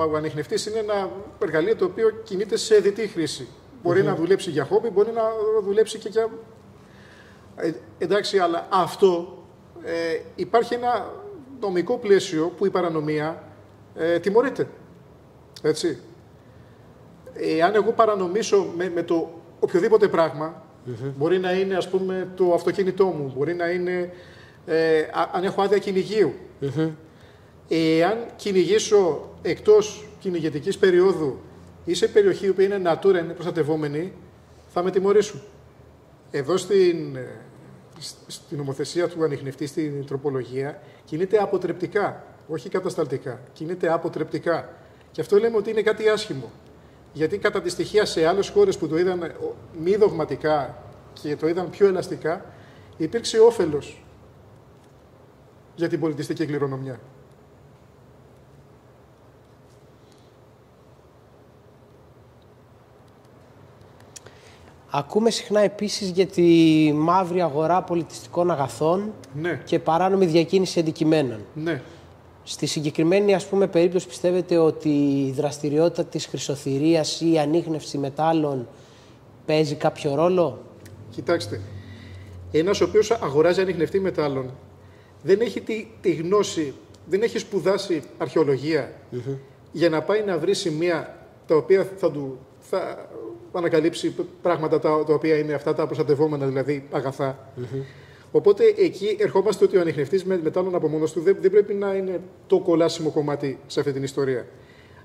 ο ανιχνευτής είναι ένα εργαλείο το οποίο κινείται σε διτή χρήση. Μπορεί να δουλέψει για χόμπι, μπορεί να δουλέψει και για... εντάξει, αλλά αυτό υπάρχει ένα νομικό πλαίσιο που η παρανομία τιμωρείται. Έτσι. Αν εγώ παρανομήσω με το οποιοδήποτε πράγμα, μπορεί να είναι, ας πούμε, το αυτοκίνητό μου, μπορεί να είναι αν έχω άδεια κυνηγείου. Αν κυνηγήσω εκτός κυνηγετικής περίοδου ή σε περιοχή που είναι natura, είναι προστατευόμενη, θα με τιμωρήσουν. Εδώ στην νομοθεσία του ανιχνευτή, στην τροπολογία, κινείται αποτρεπτικά, όχι κατασταλτικά. Κινείται αποτρεπτικά. Και αυτό λέμε ότι είναι κάτι άσχημο. Γιατί κατά τη στοιχεία σε άλλες χώρες που το είδαν μη δογματικά και το είδαν πιο ελαστικά, υπήρξε όφελος για την πολιτιστική κληρονομιά. Ακούμε συχνά επίσης για τη μαύρη αγορά πολιτιστικών αγαθών και παράνομη διακίνηση αντικειμένων. Ναι. Στη συγκεκριμένη, ας πούμε, περίπτωση πιστεύετε ότι η δραστηριότητα της χρυσοθυρίας ή η ανίχνευση μετάλλων παίζει κάποιο ρόλο? Κοιτάξτε, ένας ο οποίος αγοράζει ανιχνευτή μετάλλων δεν έχει τη γνώση, δεν έχει σπουδάσει αρχαιολογία για να πάει να βρει σημεία τα οποία θα ανακαλύψει πράγματα τα οποία είναι αυτά τα προστατευόμενα, δηλαδή αγαθά. Οπότε εκεί ερχόμαστε ότι ο ανιχνευτής μετάλλων από μόνος του δεν πρέπει να είναι το κολάσιμο κομμάτι σε αυτή την ιστορία.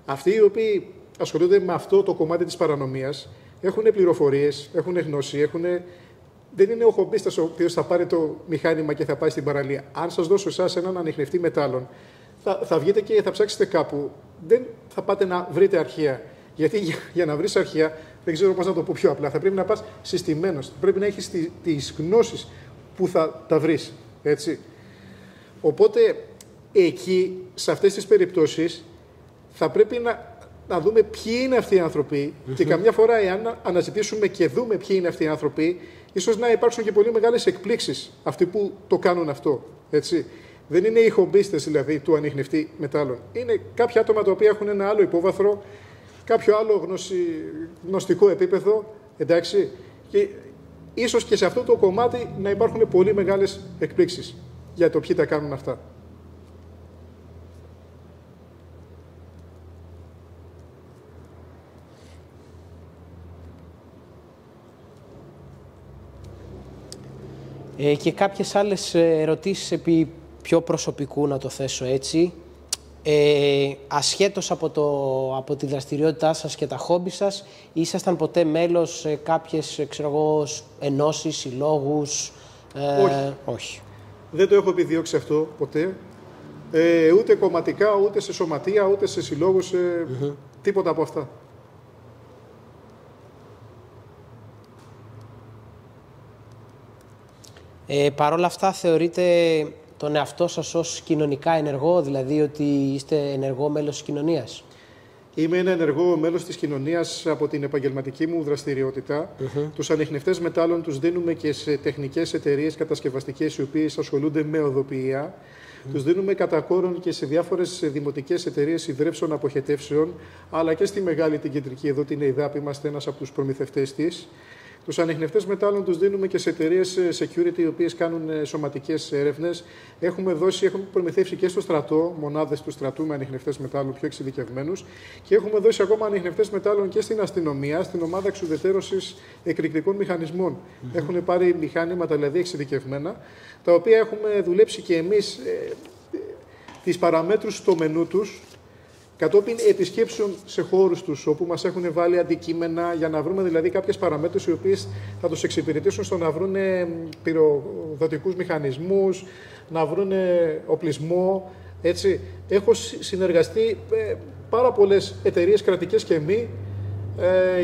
Αυτοί οι οποίοι ασχολούνται με αυτό το κομμάτι της παρανομίας έχουν πληροφορίες, έχουν γνώση, δεν είναι ο χομπίστας ο οποίος θα πάρει το μηχάνημα και θα πάει στην παραλία. Αν σας δώσω εσάς έναν ανιχνευτή μετάλλων, θα βγείτε και θα ψάξετε κάπου. Δεν θα πάτε να βρείτε αρχεία. Γιατί για να βρεις αρχεία, δεν ξέρω πώς να το πω πιο απλά, θα πρέπει να πας συστημένος. Πρέπει να έχεις τις γνώσεις πού θα τα βρεις, έτσι. Οπότε, εκεί, σε αυτές τις περιπτώσεις, θα πρέπει να δούμε ποιοι είναι αυτοί οι άνθρωποι και καμιά φορά, εάν αναζητήσουμε και δούμε ποιοι είναι αυτοί οι άνθρωποι, ίσως να υπάρξουν και πολύ μεγάλες εκπλήξεις αυτοί που το κάνουν αυτό, έτσι. Δεν είναι οι χομπίστες δηλαδή του ανιχνευτή μετάλλων. Είναι κάποια άτομα τα οποία έχουν ένα άλλο υπόβαθρο, κάποιο άλλο γνωστικό επίπεδο, εντάξει, και ίσως και σε αυτό το κομμάτι να υπάρχουν πολύ μεγάλες εκπλήξεις για το ποιοι τα κάνουν αυτά. Και κάποιες άλλες ερωτήσεις επί πιο προσωπικού, να το θέσω έτσι. Ασχέτως από τη δραστηριότητά σας και τα χόμπι σας, ήσασταν ποτέ μέλος σε κάποιες, ενώσεις, συλλόγους? Όχι. Δεν το έχω επιδιώξει αυτό ποτέ. Ούτε κομματικά, ούτε σε σωματεία, ούτε σε συλλόγους, τίποτα από αυτά. Παρ' όλα αυτά θεωρείτε τον εαυτό σας ως κοινωνικά ενεργό, δηλαδή ότι είστε ενεργό μέλος της κοινωνίας? Είμαι ένα ενεργό μέλος της κοινωνίας από την επαγγελματική μου δραστηριότητα. Τους ανιχνευτές μετάλλων τους δίνουμε και σε τεχνικές εταιρείες κατασκευαστικές οι οποίες ασχολούνται με οδοποιία. Τους δίνουμε κατά κόρον και σε διάφορες δημοτικές εταιρείες υδρεύσεων αποχετεύσεων, αλλά και στη μεγάλη την κεντρική εδώ την ΕΙΔΑΠ, είμαστε ένας από τους προμηθευτές της. Τους ανιχνευτές μετάλλων τους δίνουμε και σε εταιρείες security, οι οποίες κάνουν σωματικές έρευνες. Έχουμε προμηθεύσει και στο στρατό, μονάδες του στρατού με ανιχνευτές μετάλλων πιο εξειδικευμένους. Και έχουμε δώσει ακόμα ανιχνευτές μετάλλων και στην αστυνομία, στην ομάδα εξουδετερώσης εκρηκτικών μηχανισμών. Έχουν πάρει μηχάνηματα δηλαδή εξειδικευμένα, τα οποία έχουμε δουλέψει και εμείς τις παραμέτρους στο μενού τους, κατόπιν επισκέψεων σε χώρους τους, όπου μας έχουν βάλει αντικείμενα για να βρούμε δηλαδή κάποιες παραμέτρους οι οποίες θα τους εξυπηρετήσουν στο να βρουν πυροδοτικούς μηχανισμούς, να βρουν οπλισμό, έτσι. Έχω συνεργαστεί πάρα πολλές εταιρείες κρατικές και μη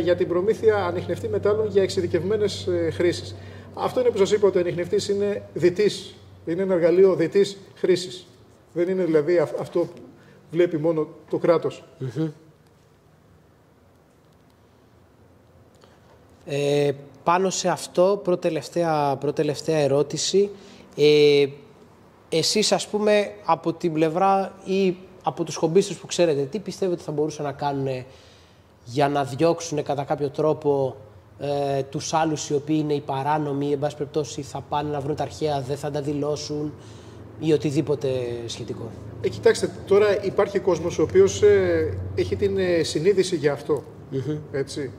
για την προμήθεια ανιχνευτή μετάλλων για εξειδικευμένες χρήσεις. Αυτό είναι που σας είπα, ότι ο ανιχνευτής είναι διτής, είναι ένα εργαλείο διτής χρήσης. Δεν είναι δηλαδή αυτό που βλέπει μόνο το κράτος. Πάνω σε αυτό, προτελευταία ερώτηση. Εσείς, ας πούμε, από την πλευρά ή από τους χομπίστες που ξέρετε, τι πιστεύετε θα μπορούσαν να κάνουν για να διώξουν κατά κάποιο τρόπο τους άλλους οι οποίοι είναι οι παράνομοι, εν πάση περιπτώσει θα πάνε να βρουν τα αρχαία, δεν θα τα δηλώσουν ή οτιδήποτε σχετικό? Κοιτάξτε, τώρα υπάρχει κόσμος ο οποίος έχει την συνείδηση για αυτό, έτσι.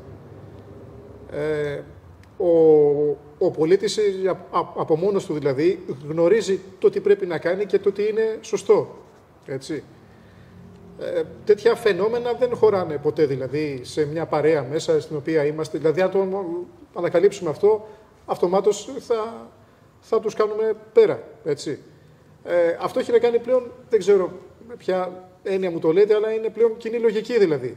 Ο πολίτης από μόνος του δηλαδή γνωρίζει το τι πρέπει να κάνει και το τι είναι σωστό, έτσι. Τέτοια φαινόμενα δεν χωράνε ποτέ δηλαδή σε μια παρέα μέσα στην οποία είμαστε. Δηλαδή αν το ανακαλύψουμε αυτό, αυτομάτως θα τους κάνουμε πέρα, έτσι. Αυτό έχει να κάνει πλέον, δεν ξέρω με ποια έννοια μου το λέτε, αλλά είναι πλέον κοινή λογική δηλαδή.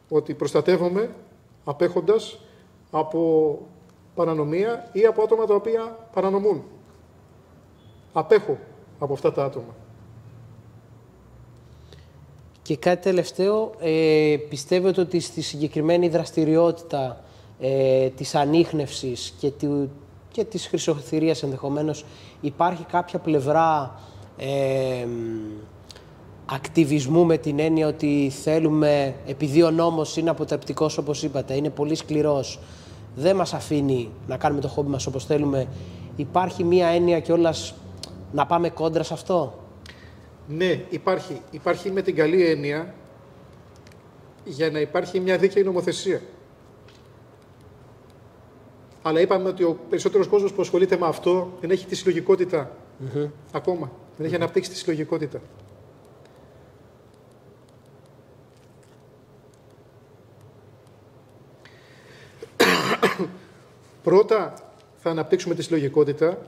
Ότι προστατεύομαι απέχοντας από παρανομία ή από άτομα τα οποία παρανομούν. Απέχω από αυτά τα άτομα. Και κάτι τελευταίο, πιστεύετε ότι στη συγκεκριμένη δραστηριότητα της ανίχνευσης και της χρυσοθυρίας ενδεχομένως υπάρχει κάποια πλευρά ακτιβισμού, με την έννοια ότι θέλουμε, επειδή ο νόμος είναι αποτρεπτικός όπως είπατε, είναι πολύ σκληρός, δεν μας αφήνει να κάνουμε το χόμπι μας όπως θέλουμε, υπάρχει μία έννοια κιόλας να πάμε κόντρα σε αυτό? Ναι, υπάρχει. Υπάρχει με την καλή έννοια για να υπάρχει μια δίκαιη νομοθεσία. Αλλά είπαμε ότι ο περισσότερος κόσμος που ασχολείται με αυτό δεν έχει τη συλλογικότητα ακόμα. Δεν έχει αναπτύξει τη συλλογικότητα. Πρώτα θα αναπτύξουμε τη συλλογικότητα,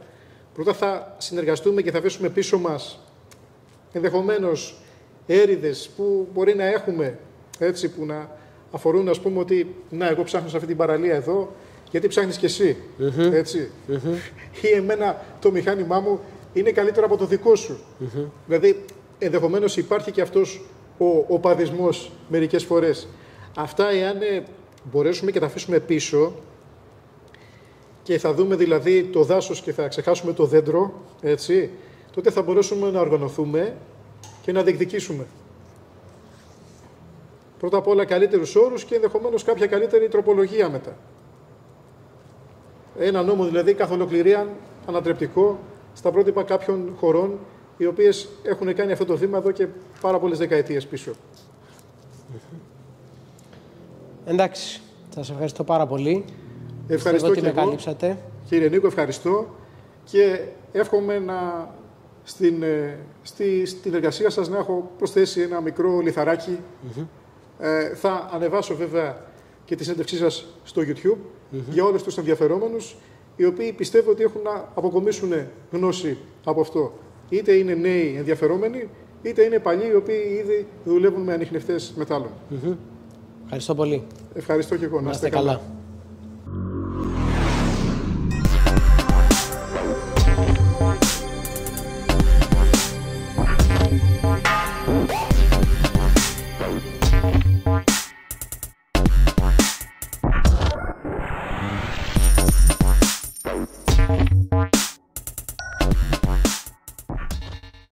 πρώτα θα συνεργαστούμε και θα αφήσουμε πίσω μας ενδεχομένως έρηδες που μπορεί να έχουμε, έτσι, που να αφορούν, ας πούμε, ότι να, εγώ ψάχνω σε αυτή την παραλία εδώ γιατί ψάχνεις κι εσύ, έτσι. Ή εμένα το μηχάνημά μου είναι καλύτερο από το δικό σου. Δηλαδή, ενδεχομένως υπάρχει και αυτός ο παδισμός μερικές φορές. Αυτά, εάν μπορέσουμε και τα αφήσουμε πίσω και θα δούμε δηλαδή το δάσος και θα ξεχάσουμε το δέντρο, έτσι, τότε θα μπορέσουμε να οργανωθούμε και να διεκδικήσουμε. Πρώτα απ' όλα καλύτερους όρους και ενδεχομένως κάποια καλύτερη τροπολογία μετά. Ένα νόμο δηλαδή καθ' ολοκληρία ανατρεπτικό στα πρότυπα κάποιων χωρών οι οποίες έχουν κάνει αυτό το βήμα εδώ και πάρα πολλές δεκαετίες πίσω. Εντάξει, σας ευχαριστώ πάρα πολύ. Ευχαριστώ και με καλύψατε. Κύριε Νίκο, ευχαριστώ και εύχομαι στην εργασία σας να έχω προσθέσει ένα μικρό λιθαράκι. Θα ανεβάσω βέβαια και τη συνέντευξή σας στο YouTube για όλους τους ενδιαφερόμενους, οι οποίοι πιστεύω ότι έχουν να αποκομίσουν γνώση από αυτό. Είτε είναι νέοι ενδιαφερόμενοι, είτε είναι παλιοί οι οποίοι ήδη δουλεύουν με ανιχνευτές μετάλλων. Ευχαριστώ πολύ. Ευχαριστώ και εγώ. Να είστε καλά.